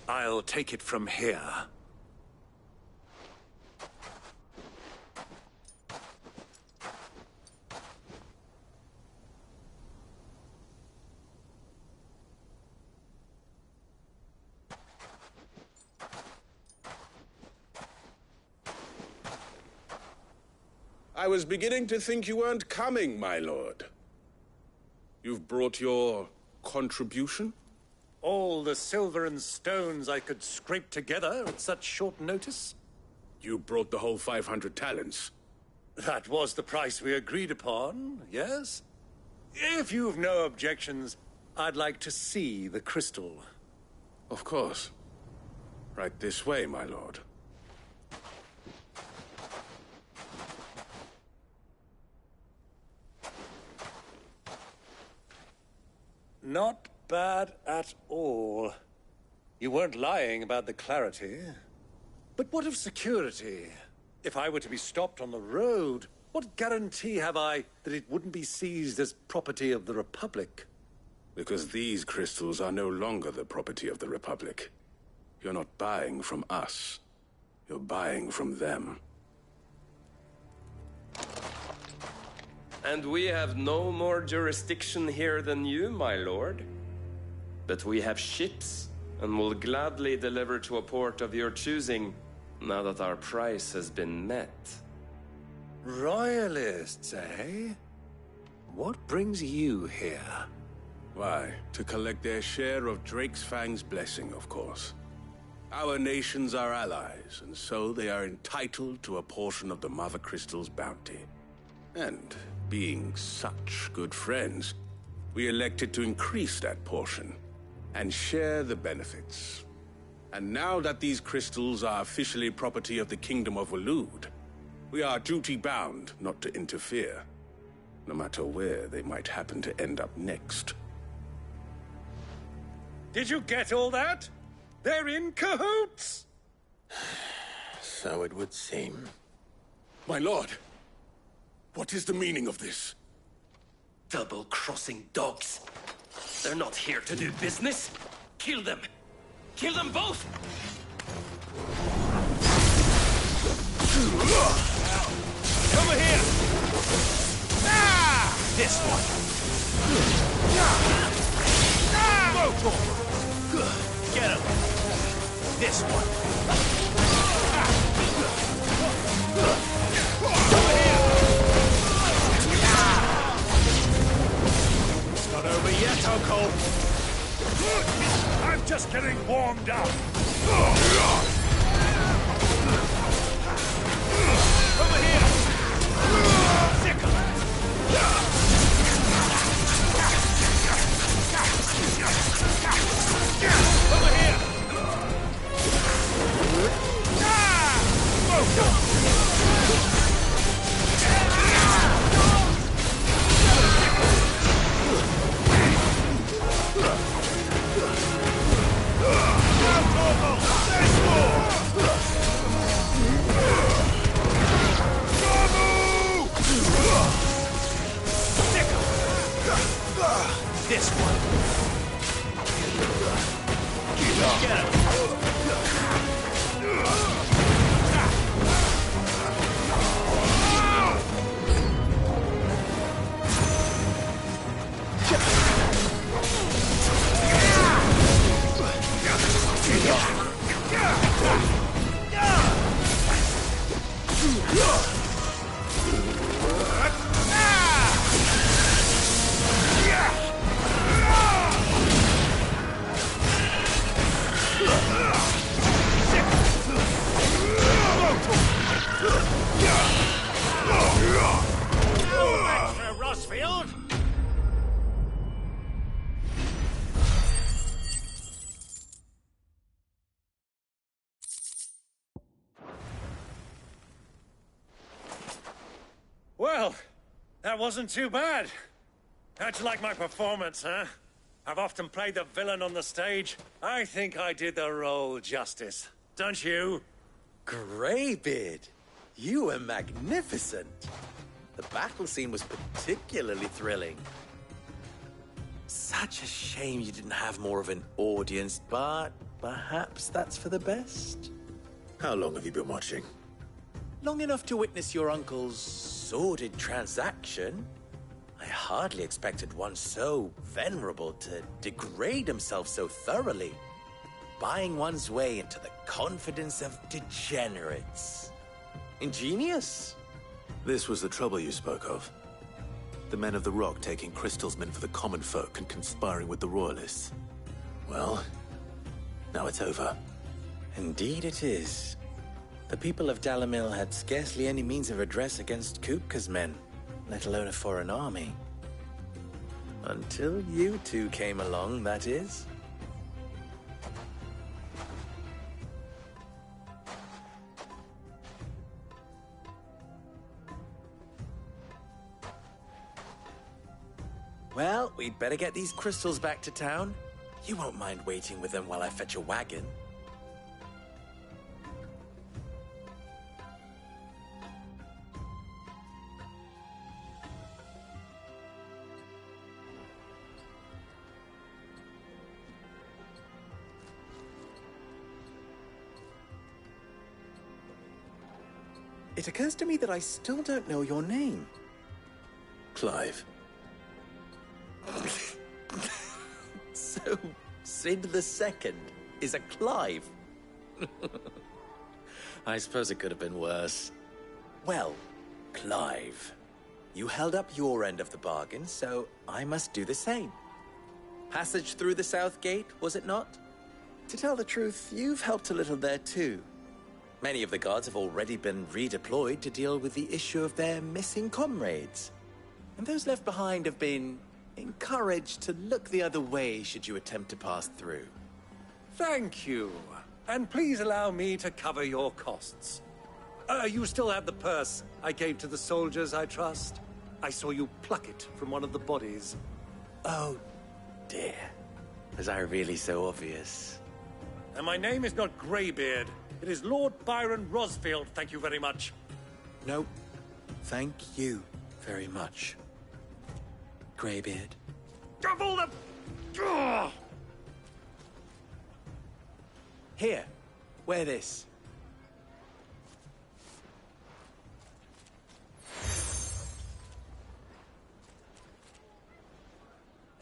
I'll take it from here. I was beginning to think you weren't coming, my lord. You've brought your contribution? All the silver and stones I could scrape together at such short notice? You brought the whole 500 talents. That was the price we agreed upon, yes? If you've no objections, I'd like to see the crystal. Of course. Right this way, my lord. Not bad at all. You weren't lying about the clarity. But what of security? If I were to be stopped on the road, what guarantee have I that it wouldn't be seized as property of the Republic? Because these crystals are no longer the property of the Republic. You're not buying from us. You're buying from them. And we have no more jurisdiction here than you, my lord. But we have ships, and will gladly deliver to a port of your choosing, now that our price has been met. Royalists, eh? What brings you here? Why, to collect their share of Drake's Fang's blessing, of course. Our nations are allies, and so they are entitled to a portion of the Mother Crystal's bounty. And, being such good friends, we elected to increase that portion and share the benefits. And now that these crystals are officially property of the Kingdom of Waloed, we are duty-bound not to interfere, no matter where they might happen to end up next. Did you get all that? They're in cahoots! So it would seem. My lord, what is the meaning of this? Double-crossing dogs. They're not here to do business. Kill them. Kill them both! Over here! Ah! This one. Go for it. Get him. This one. Over here. It's not over yet, Uncle. I'm just getting warmed up. Over here. Sick of it. Over here! Go, No match for Rosfield! Well, that wasn't too bad. How'd you like my performance, huh? I've often played the villain on the stage. I think I did the role justice. Don't you? Greybeard, you were magnificent. The battle scene was particularly thrilling. Such a shame you didn't have more of an audience, but perhaps that's for the best. How long have you been watching? Long enough to witness your uncle's sordid transaction. I hardly expected one so venerable to degrade himself so thoroughly, buying one's way into the confidence of degenerates. Ingenious. This was the trouble you spoke of. The men of the Rock taking Crystalsmen for the common folk and conspiring with the Royalists. Well, now it's over. Indeed it is. The people of Dalamil had scarcely any means of redress against Kupka's men, let alone a foreign army. Until you two came along, that is. Well, we'd better get these crystals back to town. You won't mind waiting with them while I fetch a wagon. It occurs to me that I still don't know your name. Clive. So, Sid the Second is a Clive? I suppose it could have been worse. Well, Clive, you held up your end of the bargain, so I must do the same. Passage through the South Gate, was it not? To tell the truth, you've helped a little there too. Many of the guards have already been redeployed to deal with the issue of their missing comrades. And those left behind have been encouraged to look the other way should you attempt to pass through. Thank you. And please allow me to cover your costs. You still have the purse I gave to the soldiers, I trust? I saw you pluck it from one of the bodies. Oh, dear. Was I really so obvious? And my name is not Greybeard. It is Lord Byron Rosfield, thank you very much. No, thank you very much, Greybeard. Of all the... Ugh! Here, wear this.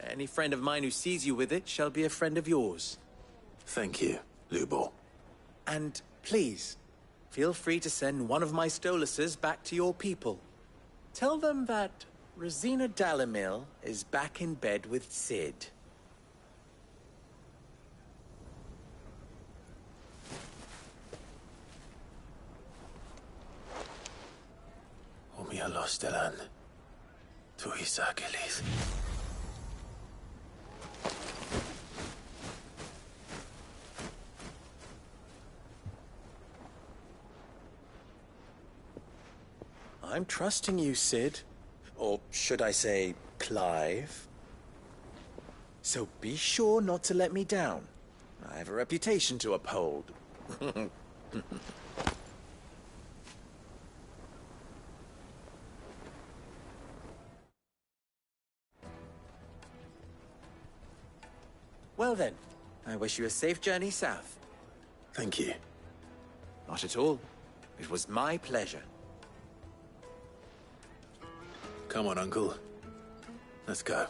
Any friend of mine who sees you with it shall be a friend of yours. Thank you, Lubor. And please, feel free to send one of my Stoluses back to your people. Tell them that Rosina Dalamil is back in bed with Sid. Omia los delan. Tu isakelis. I'm trusting you, Sid. Or should I say, Clive? So be sure not to let me down. I have a reputation to uphold. Well then, I wish you a safe journey south. Thank you. Not at all. It was my pleasure. Come on, Uncle. Let's go.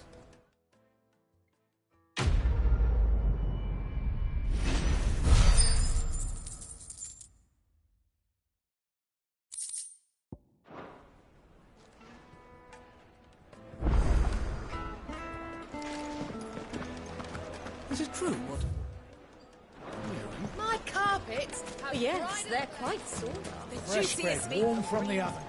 Is it true what? My carpet! carpets. Oh, yes, they're quite sort of. Fresh bread, warm from the oven.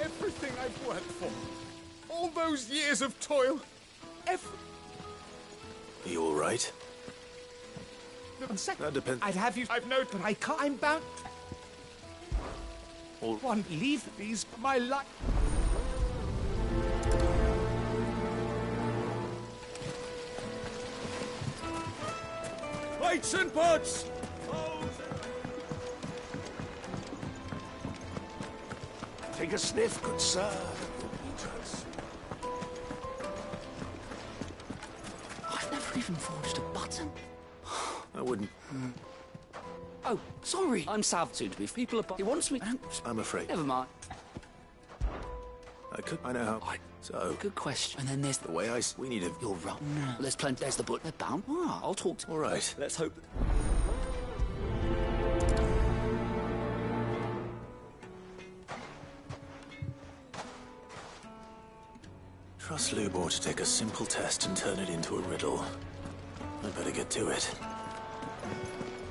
Everything I've worked for. All those years of toil. Are you all right? One second. That depends. I'd have you. I've no. But I can't. I'm bound. One, leave these. My life. Plates and pots! Take a sniff, good sir. I've never even forged a button. I wouldn't. Oh, sorry. I'm Sav soon to be. People are. He wants me. I'm afraid. Never mind. I know how. So. Good question. And then there's the way we need a. You're right. No. There's plenty. There's the book. They're bound. Ah, I'll talk to. All right. Let's hope. Trust Lubor to take a simple test and turn it into a riddle. I'd better get to it.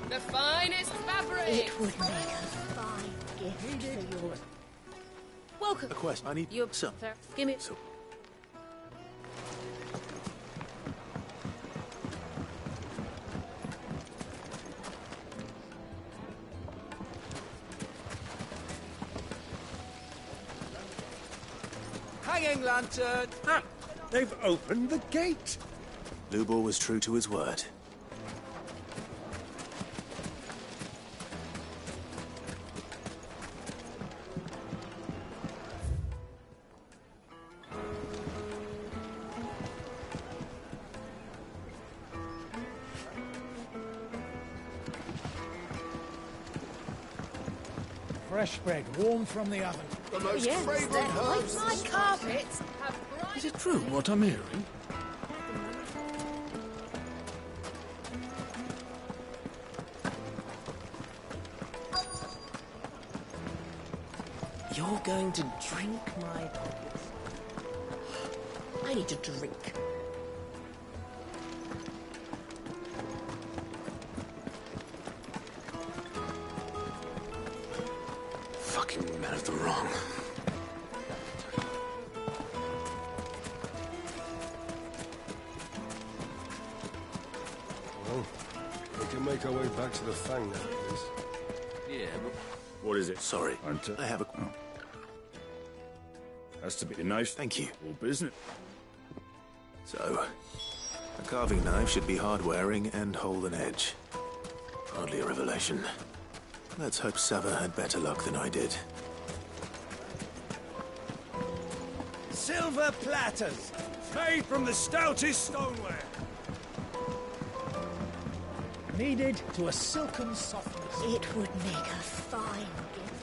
The finest fabric. It would make a fine gift for yours. Welcome. A quest. I need some. Give me. So. Hanging lantern! Ah, they've opened the gate! Lubor was true to his word. Fresh bread, warm from the oven. The most Yes, fragrant they're herbs. My carpets have bright. Is it true what I'm hearing? You're going to drink my pockets. I need to drink. Fucking men of the wrong. Well, we can make our way back to the Fang now, please. Yeah, but What is it? Sorry. Hunter. I have a. Has to be a knife. Thank you. All business. So, a carving knife should be hard-wearing and hold an edge. Hardly a revelation. Let's hope Sava had better luck than I did. Silver platters, made from the stoutest stoneware. Kneaded to a silken softness. It would make a fine gift.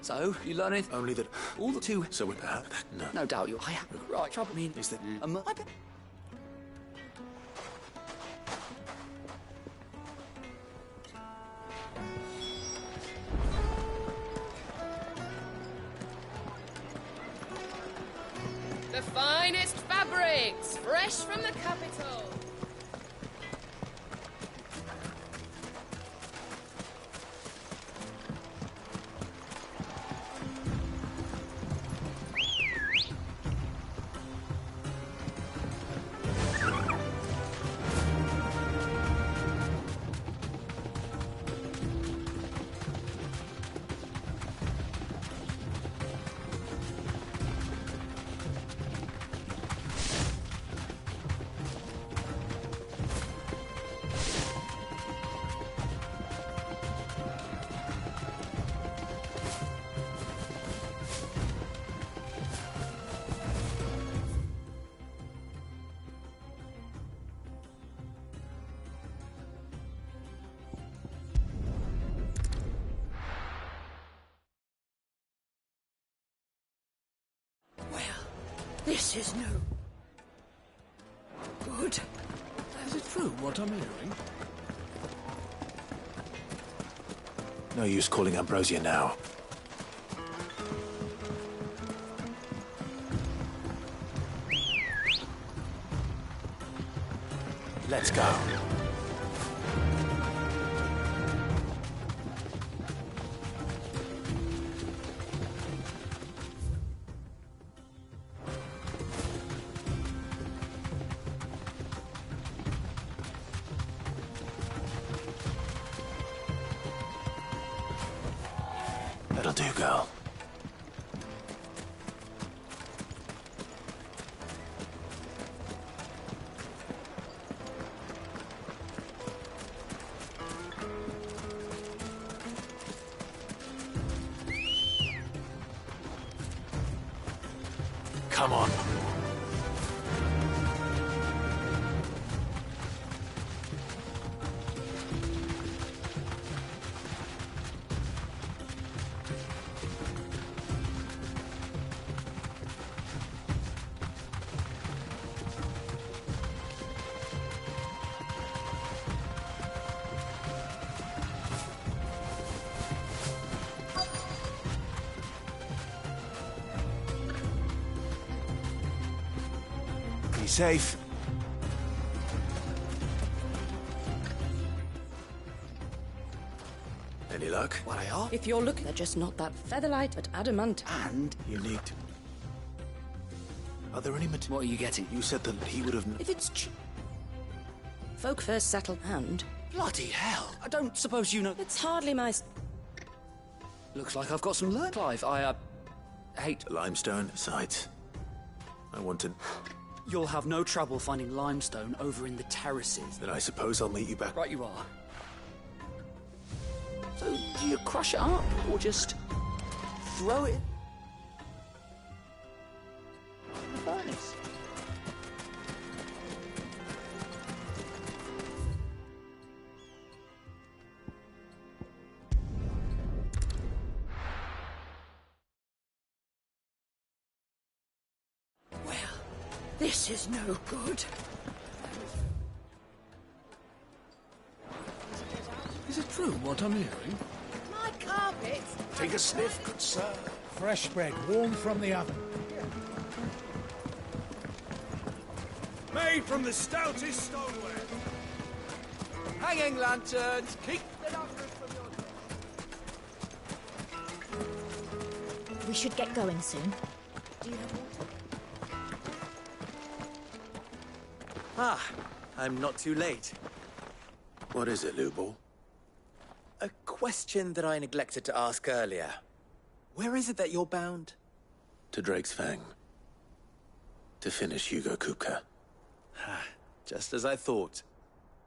So, you learn anything? Only that. All the two. So, no. No doubt you. I have. Right, trouble. I mean, Is that. I bet. The finest fabrics, fresh from the capital. This is no good. Is it true what I'm hearing? No use calling Ambrosia now. Let's go. That'll do, girl. Come on. Be safe. Any luck? What I are? If you're looking, they're just not that featherlight, but adamant. And you need to... Are there any What are you getting? You said that he would have... If it's folk first settle and... Bloody hell! I don't suppose you know... It's hardly my... Looks like I've got some learn, Clive. I hate... Limestone, sites. I want to... You'll have no trouble finding limestone over in the terraces. Then I suppose I'll meet you back... Right you are. So, do you crush it up, or just throw it in the furnace? Well, this is no good. Is it true what I'm hearing? My carpets! Take a sniff, good sir. Fresh bread, warm from the oven. Made from the stoutest stoneware. Hanging lanterns! Keep the darkness from your... We should get going soon. Do you have water? Ah, I'm not too late. What is it, Lubor? A question that I neglected to ask earlier. Where is it that you're bound? To Drake's Fang. To finish Hugo Kupka. Just as I thought.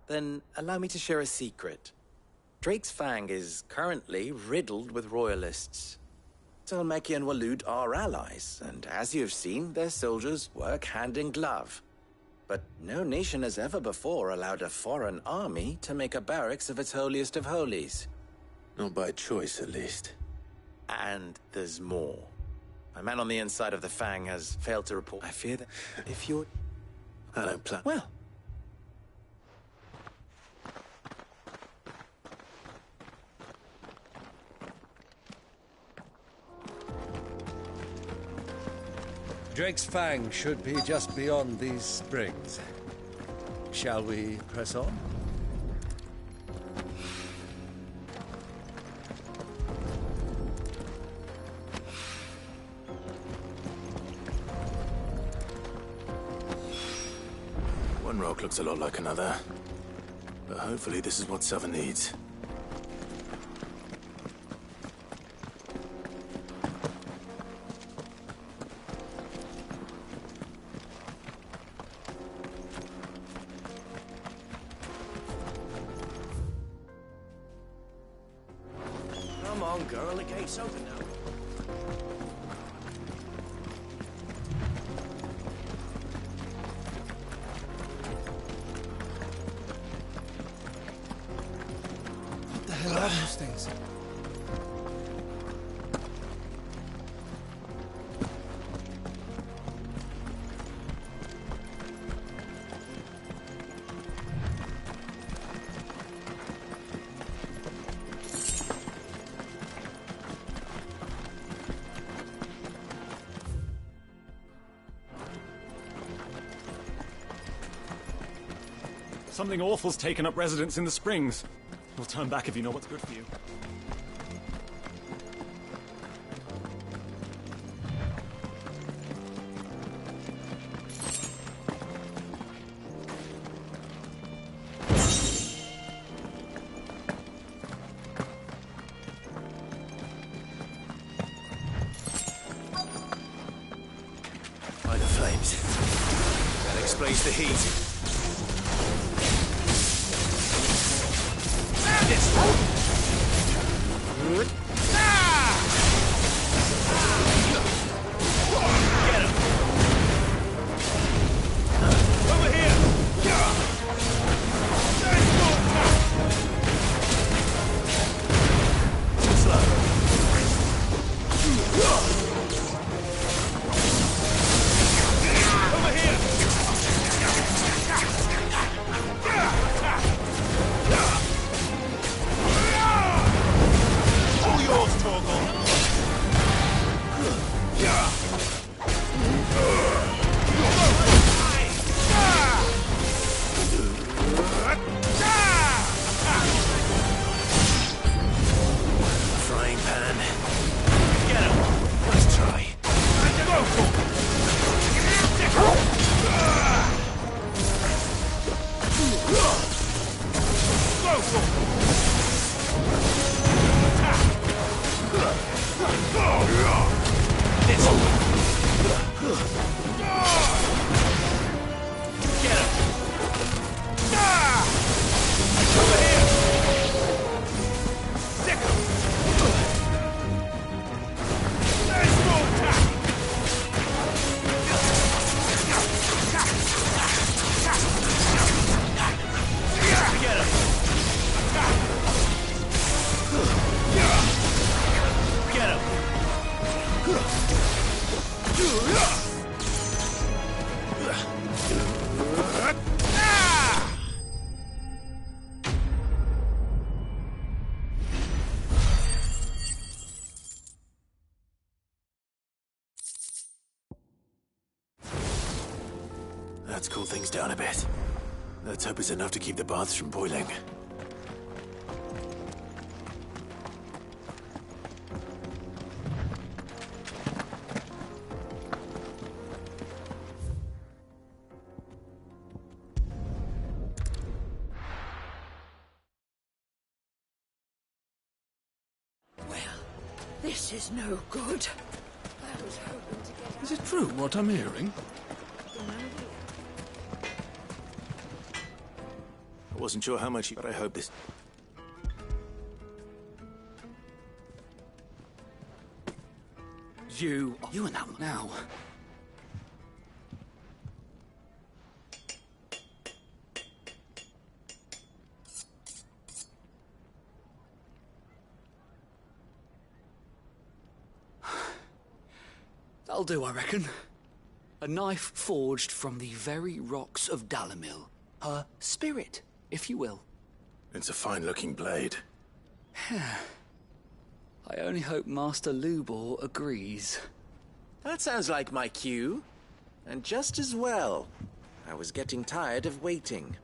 Then allow me to share a secret. Drake's Fang is currently riddled with royalists. Talmeki and Waloed are allies, and as you have seen, their soldiers work hand in glove. But no nation has ever before allowed a foreign army to make a barracks of its holiest of holies. Not by choice, at least. And there's more. A man on the inside of the Fang has failed to report. I fear that if you're... I don't plan... Well... Drake's Fang should be just beyond these springs. Shall we press on? One rock looks a lot like another. But hopefully this is what Southern needs. Come on, girl, the gate's open now. What the hell are those things? Something awful's taken up residence in the springs. You'll turn back if you know what's good for you. By the flames. That explains the heat. Let's cool things down a bit. Let's hope it's enough to keep the baths from boiling. This is no good. I was hoping to get out. Is it true what I'm hearing? I wasn't sure how much, but I hope this... You and that now. That'll do, I reckon. A knife forged from the very rocks of Dalimil. Her spirit, if you will. It's a fine-looking blade. I only hope Master Lubor agrees. That sounds like my cue. And just as well. I was getting tired of waiting.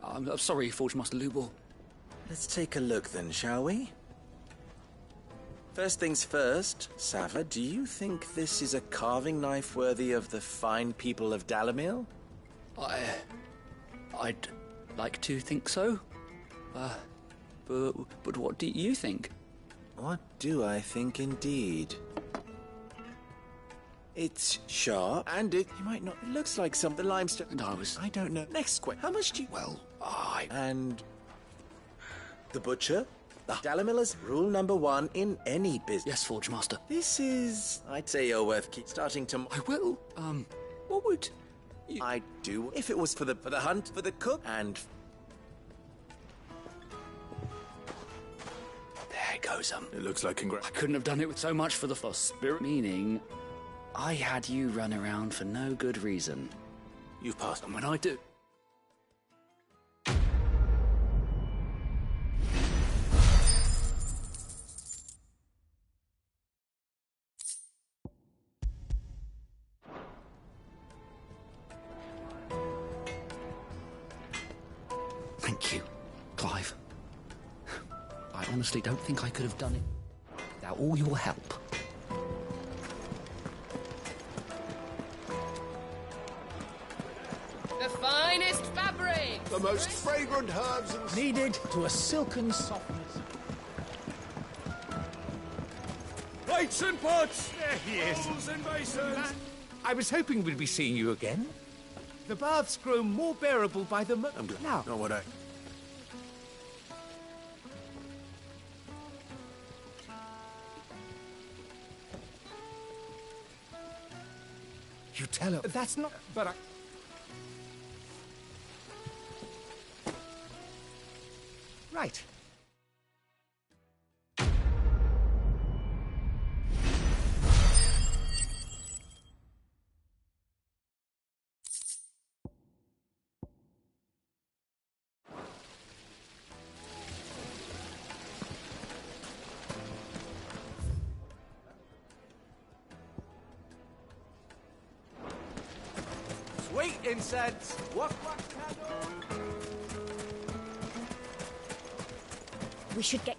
I'm sorry, Forge Master Lubor. Let's take a look then, shall we? First things first, Sava, do you think this is a carving knife worthy of the fine people of Dalimil? I'd like to think so. But what do you think? What do I think indeed? It's sharp, and you might not... It looks like something limestone... And I don't know. Next question. How much do you... Well, And... The butcher? Dalimil's rule number 1 in any business. Yes, Forge Master. This is... I'd say you're worth starting to... I will. What would... I'd do if it was for the hunt, for the cook, and... There goes, It looks like I couldn't have done it with so much for the spirit. Meaning, I had you run around for no good reason. You've passed. And when I do... Thank you, Clive. I honestly don't think I could have done it without all your help. The finest fabric! The most fragrant herbs and... Kneaded to a silken softness. Plates and pots! There he is. Bowls and basins! I was hoping we'd be seeing you again. The baths grow more bearable by the I'm glad. Now, Not what I... you tell her. That's not... But I... Right. Sweet incense. What candle? We should get